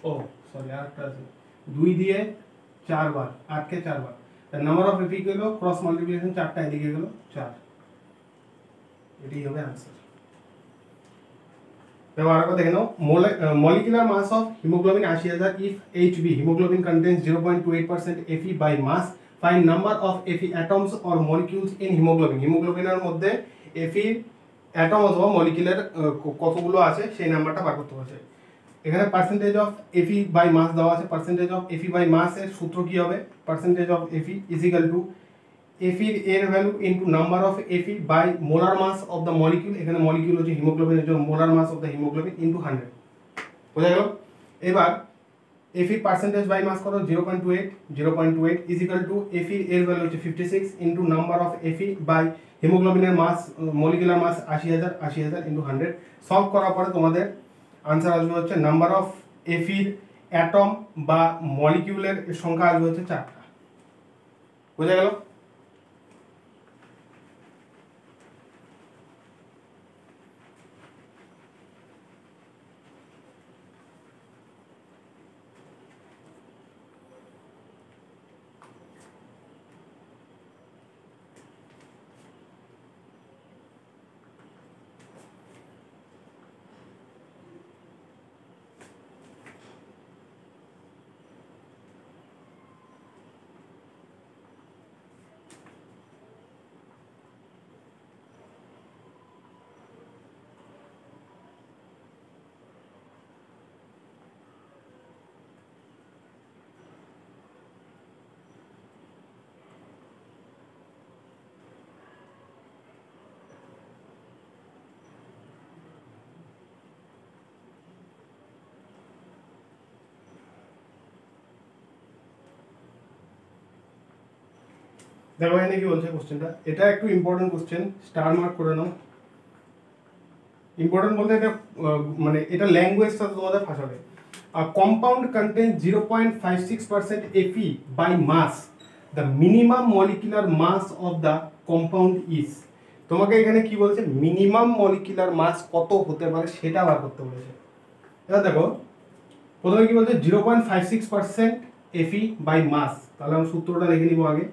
ও সরি আরেকটা আছে, 2 দিয়ে 4 বার, 8 কে 4 বার, নাম্বার অফ Fe গেল ক্রস মাল্টিপ্লিকেশন 4টা এদিকে গেল 4। এটাই হবে आंसर। এবার আরেকবার দেখে নাও, molecular mass of hemoglobin 80,000 if Hb hemoglobin contains 0.28% Fe by mass, find number of Fe atoms or molecules in hemoglobin। হিমোগ্লোবিনের মধ্যে Fe অ্যাটম অথবা মলিকুলার কতগুলো আছে সেই নাম্বারটা বার করতে হবে। এখানে percentage of Fe by mass দেওয়া আছে, percentage of Fe by mass এর সূত্র কি হবে, percentage of Fe is equal to এফির এর value into number of Fe by molar mass of the molecule, এখানে মলিকিউল হচ্ছে হিমোগ্লোবিনের জন্য molar mass of the haemoglobin into 100, বোঝা গেল। এবার এফির পার্সেন্টেজ বাই মাস কত 0.28 ইজ ইকুয়াল টু এফির এর ভ্যালু হচ্ছে 56 into number of Fe by হিমোগ্লোবিনের mass molecular mass 80,000 into 100। Solve করার পরে তোমাদের আনসার আসবে হচ্ছে নাম্বার অফ এফির অ্যাটম বা মলিকিউলের সংখ্যা আসবে হচ্ছে 4টা, বোঝা গেল। দেখো এখানে কি বলছে কোশ্চেনটা, এটা একটু ইম্পর্টেন্ট কোশ্চেন, স্টার মার্ক করে নাও। ইম্পর্টেন্ট বলতে এটা মানে এটা ল্যাঙ্গুয়েজটা তোমাদের ফাঁসাবে। Compound content 0.56% Fe by mass, the minimum molecular mass of the compound is। তোমাকে এখানে কি বলছে, মিনিমাম মলিকুলার মাস কত হতে পারে সেটা বার করতে বলেছে। এবার দেখো প্রথমে কি বলছে 0.56% Fe by mass, তাহলে আমি সূত্রটা লিখে নিব আগে।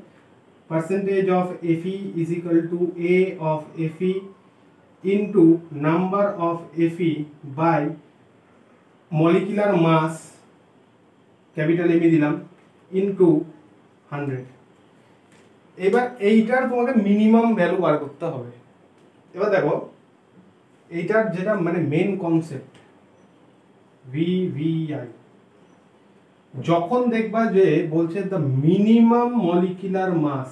percentage of Fe is equal to A of Fe into number of Fe by molecular mass, capital M দিলাম, ইনটু 100। এবার এইটার তোমাকে মিনিমাম ভ্যালু বার করতে হবে। এবার দেখো এইটার যেটা মানে মেন কনসেপ্ট VVI, যখন দেখবা যে বলছে the minimum molecular mass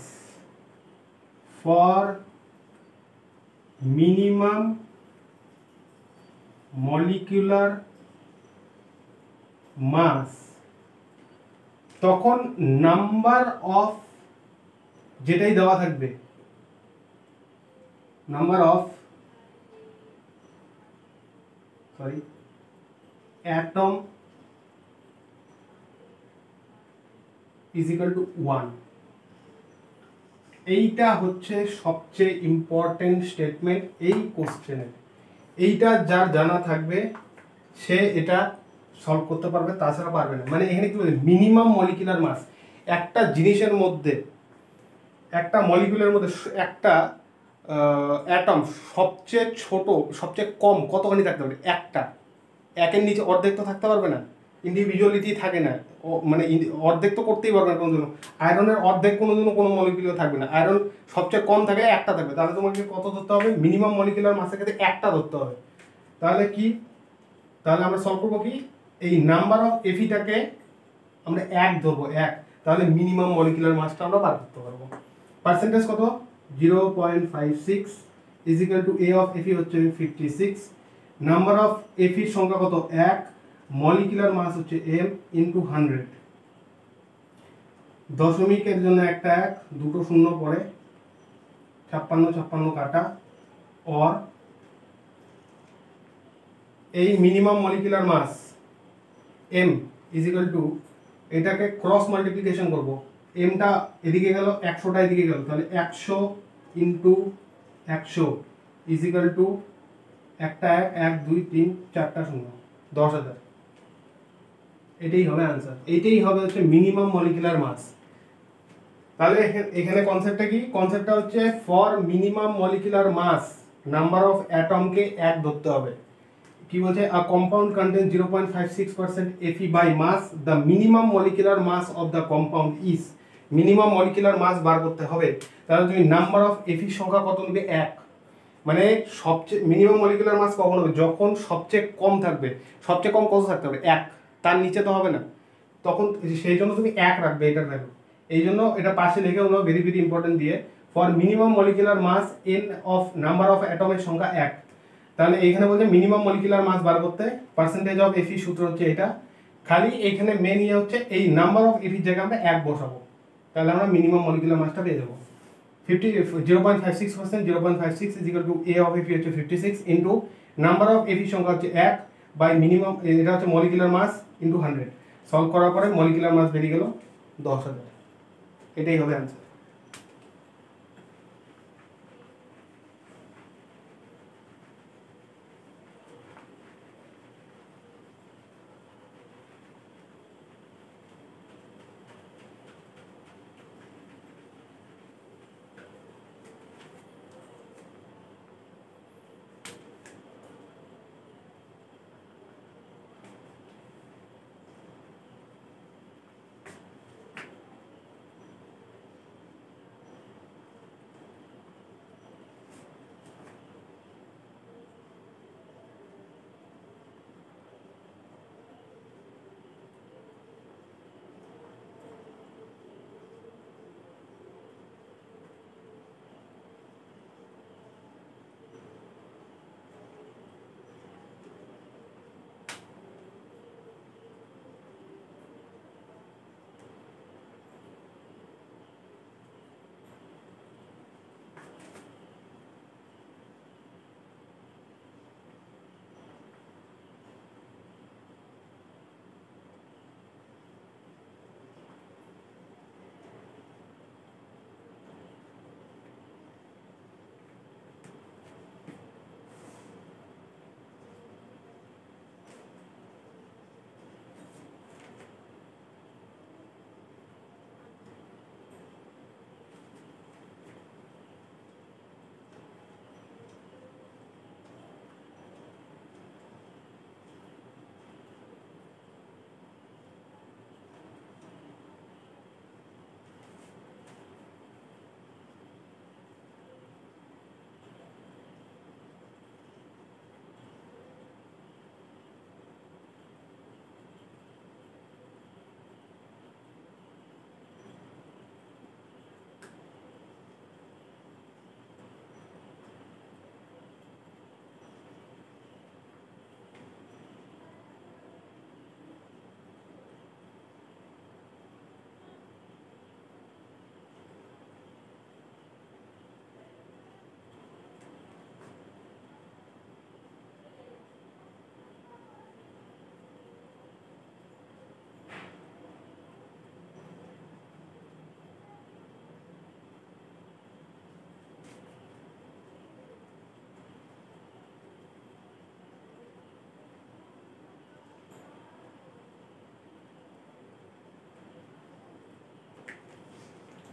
for minimum molecular mass, তখন নাম্বার অফ যেটাই দেওয়া থাকবে, number of atom is equal to 1। এইটা হচ্ছে সবচেয়ে ইম্পর্টেন্ট স্টেটমেন্ট এই কোশ্চেনের। এইটা যার জানা থাকবে সে এটা সলভ করতে পারবে, তাছাড়া পারবে না। মানে এখানে কি বলে মিনিমাম মলিকুলার মাস, একটা জিনিসের মধ্যে একটা মলিকুলের মধ্যে একটা অ্যাটম সবচেয়ে ছোট সবচেয়ে কম কতখানি থাকতে পারে, একটা, একের নিচে অর্ধেক তো থাকতে পারবে না, ইন্ডিভিজুয়ালিটি থাকে না, মানে অর্ধেক তো করতেই পারবে না কোনোদিনও। আয়রনের অর্ধেক কোনোদিনও কোনো মলিকুলে থাকবে না, আয়রন সবচেয়ে কম থাকে একটা থাকবে, তাহলে তোমাকে কত ধরতে হবে, মিনিমাম মলিকুলার মাসের ক্ষেত্রে একটা ধরতে হবে। তাহলে কি, তাহলে আমরা সলভ করবো কি, এই নাম্বার অফ এফিটাকে আমরা 1 ধরবো, 1, তাহলে মিনিমাম মলিকুলার মাসটা আমরা বার করতে পারবো। পার্সেন্টেজ কত 0.56 is equal to A of Fe হচ্ছে 56, নাম্বার অফ এফির সংখ্যা কত 1, মলিকুলার মাস হচ্ছে m ইনটু 100। দশমিকের জন্য একটা 1, দুটো শূন্য পরে 56 কাটা, और এই minimum molecular mass m is equal to, এটাকে ক্রস মাল্টিপ্লিকেশন করব, mটা এদিকে গেল 100টা এদিকে গেল, তাহলে 100 ইনটু 100 ইজ ইকুয়াল টু একটা 1 2 3 4টা শূন্য, 10,000। এটাই হবে आंसर, এটাই হবে হচ্ছে মিনিমাম মলিকুলার মাস। তাহলে এখানে কনসেপ্টটা কি, কনসেপ্টটা হচ্ছে for minimum molecular mass number of অ্যাটমকে 1 ধরতে হবে। কি বলছে, a compound content 0.56% Fe by mass, the minimum molecular mass of the compound is, minimum molecular mass বার করতে হবে। তাহলে তুমি নাম্বার অফ এফি সংখ্যা কত নেবে, 1। মানে সবচেয়ে মিনিমাম মলিকুলার মাস কখন হবে, যখন সবচেয়ে কম থাকবে। সবচেয়ে কম কত থাকতে হবে, 1, তার নিচে তো হবে না, তখন সেই জন্য তুমি 1 রাখবে এটার ভ্যালু। এই জন্য এটা পাশে লিখে ওনো ভেরি ভেরি ইম্পর্টেন্ট দিয়ে for minimum molecular mass n of number of অ্যাটমের সংখ্যা 1। তাহলে এইখানে বলছে মিনিমাম মলিকুলার মাস বার করতে পার্সেন্টেজ অফ এফি সূত্র হচ্ছে এটা, খালি এইখানে মেন ইয়ে হচ্ছে এই নাম্বার অফ এফির জায়গায় আমরা 1 বসাবো, তাহলে আমরা মিনিমাম মলিকুলার মাসটা পেয়ে যাবো 0.56%। 0.56 is equal to A of Fe হচ্ছে 56 ইনটু নাম্বার অফ এফি সংখ্যা হচ্ছে 1 বাই মিনিমাম, এটা হচ্ছে মলিকুলার মাস ইনটু 100। সলভ করার পরে মলিকুলার মাস বেরিয়ে গেল 10,000। এটাই হবে অ্যান্সার।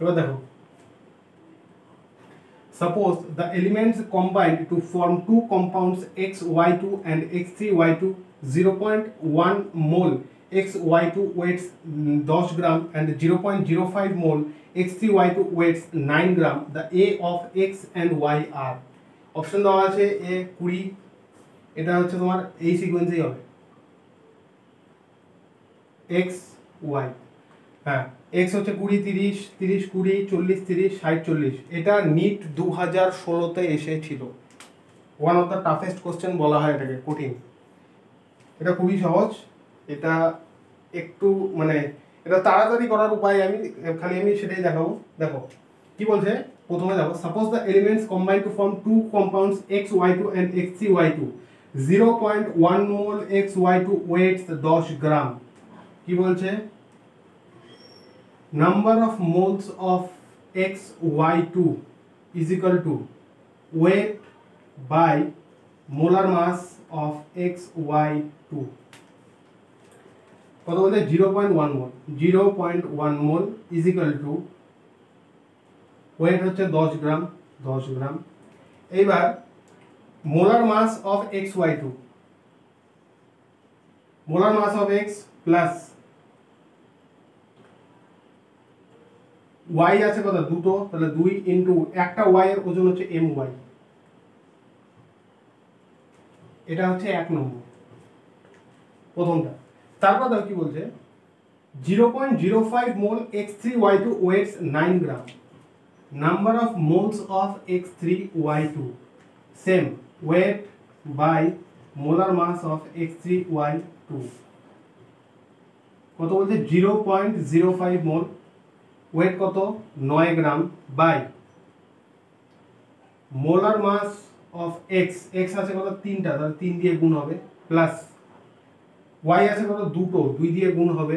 এবার দেখো, suppose the elements combined to form two compounds XY2 and X3Y2, 0.1 mole XY2 weighs 10 gram and 0.05 mole X3Y2 weighs 9 gram. The A of X and Y are, option দেওয়া আছে A 20, এটা হচ্ছে তোমার এই সিকোয়েন্সেই হবে X Y, হ্যাঁ x হচ্ছে 20 30 30 20 40 30 60 40। এটা নিট 2016-তে এসেছিল, one of the toughest question বলা হয় এটাকে, কঠিন। এটা খুবই সহজ, এটা একটু মানে এটা তাড়াতাড়ি করার উপায় আমি সেটাই দেখাবো। দেখো কি বলছে, প্রথমে দেখো suppose the elements combine to form two compounds XY2 and X3Y2, 0.1 mole XY2 weighs 10 gram. কি বলছে, number of moles of XY2 is equal to weight by molar mass of XY2। কত বলতে 0.1 মোল, 0.1 মোল is equal to weight হচ্ছে 10 গ্রাম 10 গ্রাম। এইবার molar mass of XY2, molar mass of X plus y আছে কত, দুটো, তাহলে 2 ইনটু একটা y এর ওজন হচ্ছে my, এটা হচ্ছে 1 নম্বর প্রথমটা। তারপর দেখো কি বলছে, 0.05 mole X3Y2 weighs 9 gram. Number of moles of X3Y2 same weight by molar mass of X3Y2 কত বলছে 0.05 মোল ওয়েট কত 9 gram by molar mass of X X আছে কত 3টা তাহলে 3 দিয়ে গুণ হবে প্লাস ওয়াই আছে কত 2 দিয়ে গুণ হবে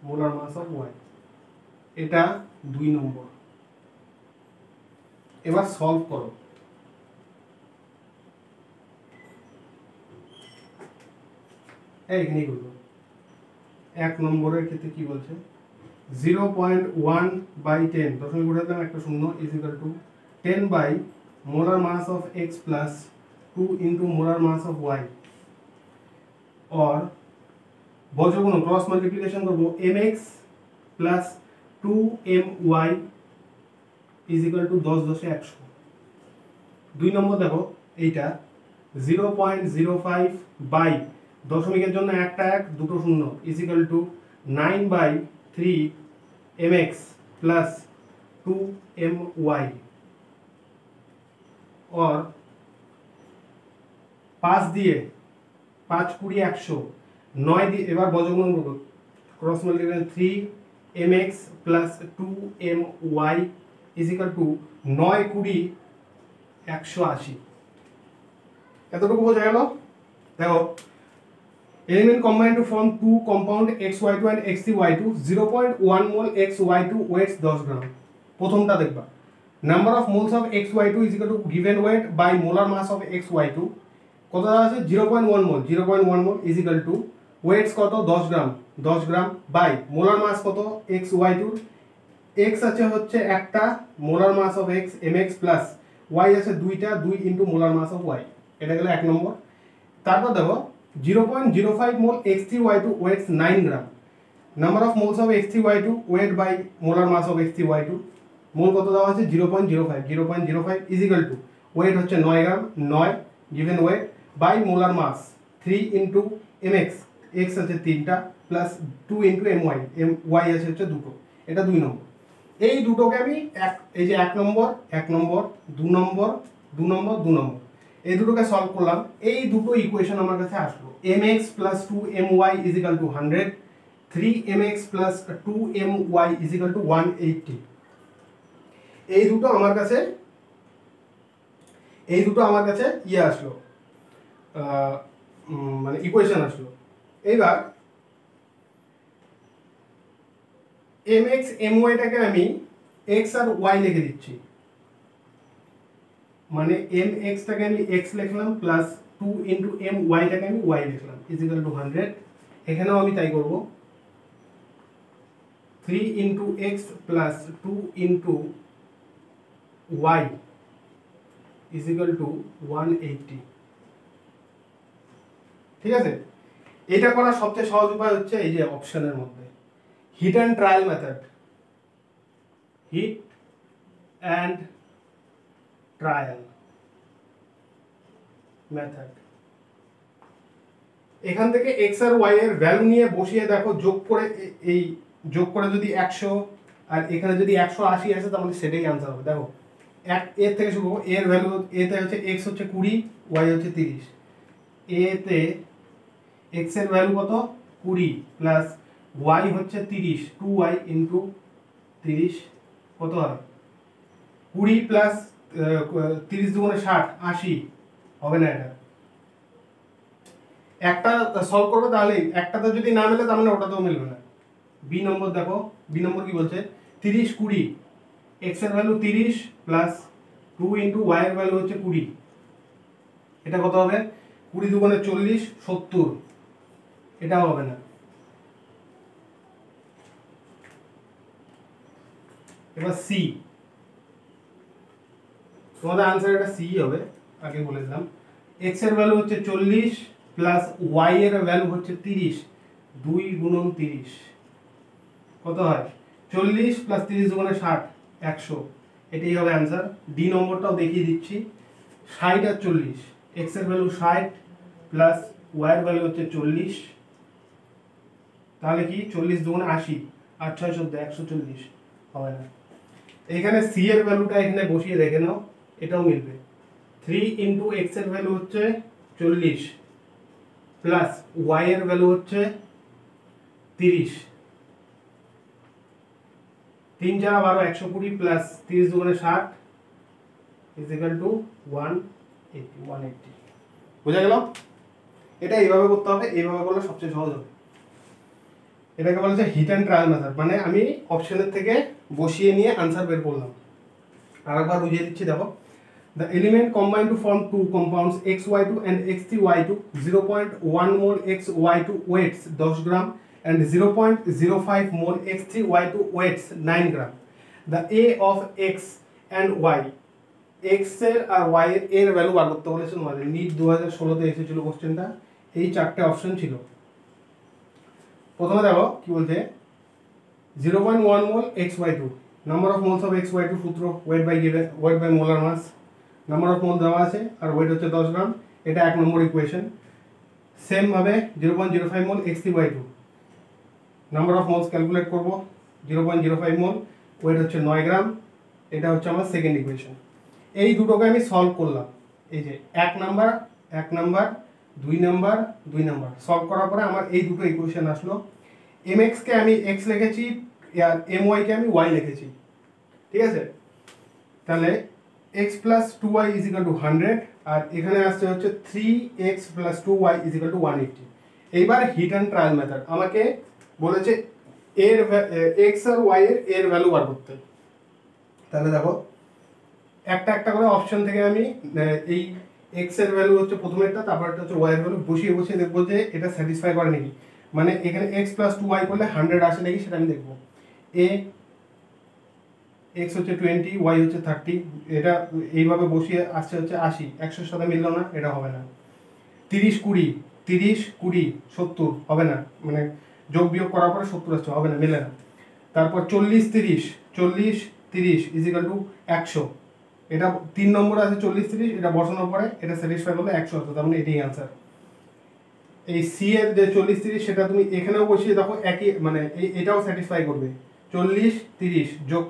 মোলার মাস অফ ওয়াই এটা 2 নম্বর এবার সলভ করো এইখানে করব 1 নম্বরের ক্ষেত্রে কি বলছে 0.1/10 দশমিক উঠে দিলাম একটা শূন্য is equal to 10 by molar mass of x plus 2 into molar mass of y or বজ্রগুণ ক্রস মাল্টিপ্লিকেশন করব mx plus 2my is equal to 10 10 100 2 নম্বর দেখো এইটা 0.05 বাই দশমিকের জন্য একটা এক দুটো শূন্য is equal to 9 by 3 mx plus 2my और 5 দিয়ে 5 20 100 9 দিয়ে এবার বজ্রগুণ করব cross multiplication 3 mx plus 2my is equal to 9 20 180 এতটুকু বোঝা গেল দেখো element combined to form two compound xy2 and x3y2 0.1 mole xy2 weighs 10 গ্রাম প্রথমটা দেখবা number of moles of xy2 is equal to given weight by molar mass of xy2 কত আছে 0.1 mole 0.1 mole is equal to weights কত 10 গ্রাম by molar mass কত xy2 x আছে হচ্ছে একটা molar mass of x mx plus y আছে দুইটা 2 into molar mass of y এটা গেল এক নম্বর তারপর দেখো 0.05 mole x3y2 weighs 9 gram number of moles of x3y2 weighed by molar mass of x3y2 মোল কত দেওয়া আছে 0.05 is equal to weight হচ্ছে 9 গ্রাম 9 given weight by molar mass 3 into mx x আছে 3টা প্লাস 2 into my my আছে হচ্ছে দুটো এটা 2 নম্বর এই দুটোকে আমি এই যে 1 নম্বর 2 নম্বর 2 নম্বর 2 নম্বর এই দুটোকে সলভ করলাম এই দুটো ইকুয়েশন আমার কাছে আসলো mx plus 2my is equal to 100 3mx plus 2my is equal to 180 এই দুটো আমার কাছে ইয়ে আসলো মানে ইকুয়েশন আসলো এইবার mx my টাকে আমি x আর y লিখে দিচ্ছি মানে mx টাকে আমি x লিখলাম প্লাস 2 into my টাকে আমি y লিখলাম is equal to 100 এখানেও আমি তাই করব 3 into x plus 2 into y is equal to 180 ঠিক আছে এটা করার সবচেয়ে সহজ উপায় হচ্ছে এই যে অপশনের মধ্যে hit and trial method hit and trial method এখান থেকে x আর y এর ভ্যালু নিয়ে বসিয়ে দেখো যোগ করে যদি 100 আর এখানে যদি 180 আসে তাহলে সেটাই आंसर হবে দেখো এর থেকে শুরু করব এর ভ্যালু এ তে হচ্ছে x হচ্ছে 20 y হচ্ছে 30 এ তে x এর ভ্যালু কত 20 প্লাস y হচ্ছে 30 2y ইনটু 30 কত হবে 20 প্লাস 30 দুগুণে 60 80 হবে না এটা একটা সলভ করবে তাহলে একটাতে যদি না মেলে তার মানে ওটাতেও মিলবে না বি নম্বর দেখো বি নম্বর কি বলছে 30 20 x এর ভ্যালু 30 প্লাস 2 ইনটু y এর ভ্যালু হচ্ছে 20 এটা কত হবে 20 দুগুণে 40 70 এটা হবে না এবার সি তোমাদের आंसर এটা সি হবে আগে বলে দিলাম x এর ভ্যালু হচ্ছে 40 প্লাস y এর ভ্যালু হচ্ছে 30 2 গুণন 30 কত হয় 40 প্লাস 30 গুণে 60 100 এটাই হবে आंसर ডি নম্বরটাও দেখিয়ে দিচ্ছি 60 আর 40 x এর ভ্যালু 60 প্লাস y এর ভ্যালু হচ্ছে 40 তাহলে কি 40 দুগুণে 80 আর 6 14 140 হবে না। এখানে সি এর ভ্যালুটা এখানে বসিয়ে দেখে নাও, এটাও মিলবে। 3 ইন্টু এক্স এর ভ্যালু হচ্ছে 40 প্লাস ওয়াই এর ভ্যালু হচ্ছে 30, 3 4 12 120 প্লাস 30 দুগুণে 60 ইজ ইকুয়াল টু 180। বোঝা গেল? এটা এইভাবে করতে হবে, এইভাবে করলে সবচেয়ে সহজ হবে। এটাকে বলা যায় হিট অ্যান্ড ট্রায়াল মেথড, মানে আমি অপশনের থেকে বসিয়ে নিয়ে আনসার বের করলাম। আরেকবার বুঝিয়ে দিচ্ছি, দেখো। The element combine to form two compounds XY2 and X3Y2, 0.1 mole XY2 weights 10 gram and 0.05 mole X3Y2 weights 9 gram. The A of X and Y, X এর আর Y এর ভ্যালু বার করতে বলেছে তোমাদের। নিট 2016 তে এসেছিল কোশ্চেনটা, এই চারটে অপশন ছিল। প্রথমে দেখো কি বলছে, 0.1 mole XY2, number of moles of XY2 সূত্র weight by molar mass, number of mole দেওয়া আছে আর ওয়েট হচ্ছে 10 গ্রাম, এটা 1 নম্বর ইকুয়েশন। সেম ভাবে 0.05 মোল X3Y2, number of moles calculate করব, 0.05 মোল, ওয়েট হচ্ছে 9 গ্রাম, এটা হচ্ছে আমার সেকেন্ড ইকুয়েশন। এই দুটোকে আমি সলভ করলাম, এই যে 1 নাম্বার 2 নাম্বার 2 নাম্বার সলভ করার পরে আমার এই দুটো ইকুয়েশন আসলো। mx কে আমি x লিখেছি আর my কে আমি y লিখেছি, ঠিক আছে? তাহলে x plus 2y is equal to 100 আর এখানে আসছে হচ্ছে 3x plus 2y is equal to 180। এইবার হিট অ্যান্ড ট্রায়াল মেথড, আমাকে বলেছে এর x আর y এর ভ্যালু বার করতে। তাহলে দেখো একটা একটা করে অপশন থেকে আমি এই x এর ভ্যালু হচ্ছে প্রথমেরটা, তারপরটা হচ্ছে y এর ভ্যালু বসিয়ে দেখবো যে এটা স্যাটিসফাই করে নাকি, মানে এখানে x plus 2y করলে 100 আসে নাকি সেটা আমি দেখবো। a x হচ্ছে 20, y হচ্ছে 30, এটা এইভাবে বসিয়ে আসছে হচ্ছে 80, 100 সাথে মিললো না, এটা হবে না। 30 20 30 20 70 হবে না, মানে যোগ বিয়োগ করার পরে 70 আসছে, হবে না, মেলে না। তারপর 40 30 40 30 ইজ ইকুয়াল টু 100, এটা 3 নম্বরে আছে 40 30, এটা বসানোর পরে এটা স্যাটিসফাই করলে 100 আসবে, তার মানে এটাই आंसर। এই সি এর যে 40 30 সেটা তুমি এখানেও বসিয়ে দেখো, একই মানে এটাও স্যাটিসফাই করবে। 40 30 যোগ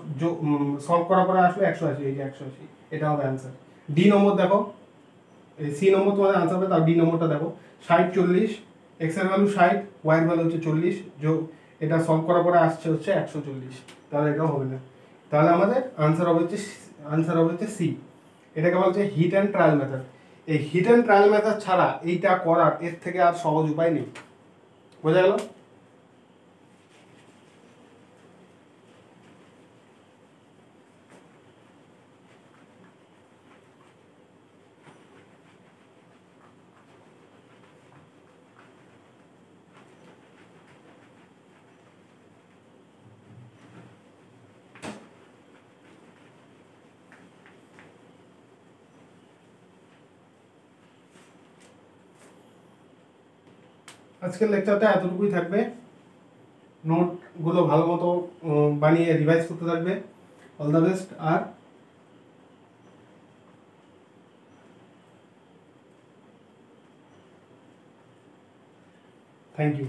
সলভ করার পরে আসলে 180, এই যে 180, এটা হবে आंसर। ডি নম্বর দেখো, এই সি নম্বর তোমাদের आंसर হবে, তার ডি নম্বরটা দেখো 60 40, এক্স এর ভ্যালু 60, ওয়াই এর ভ্যালু হচ্ছে 40, যোগ এটা সলভ করার পরে আসছে হচ্ছে 140, তাহলে এটাও হবে না। তাহলে আমাদের आंसर হবে হচ্ছে সি। এটাকে বলা হচ্ছে হিট অ্যান্ড ট্রায়াল মেথড। এই হিট অ্যান্ড ট্রায়াল মেথড ছাড়া এইটা করার এর থেকে আর সহজ উপায় নেই। বোঝা গেল? আজকের লেকচারটা এতটুকুই থাকবে। নোটগুলো ভালো মতো বানিয়ে রিভাইজ করতে থাকবে। অল দ্য বেস্ট, আর থ্যাংক ইউ।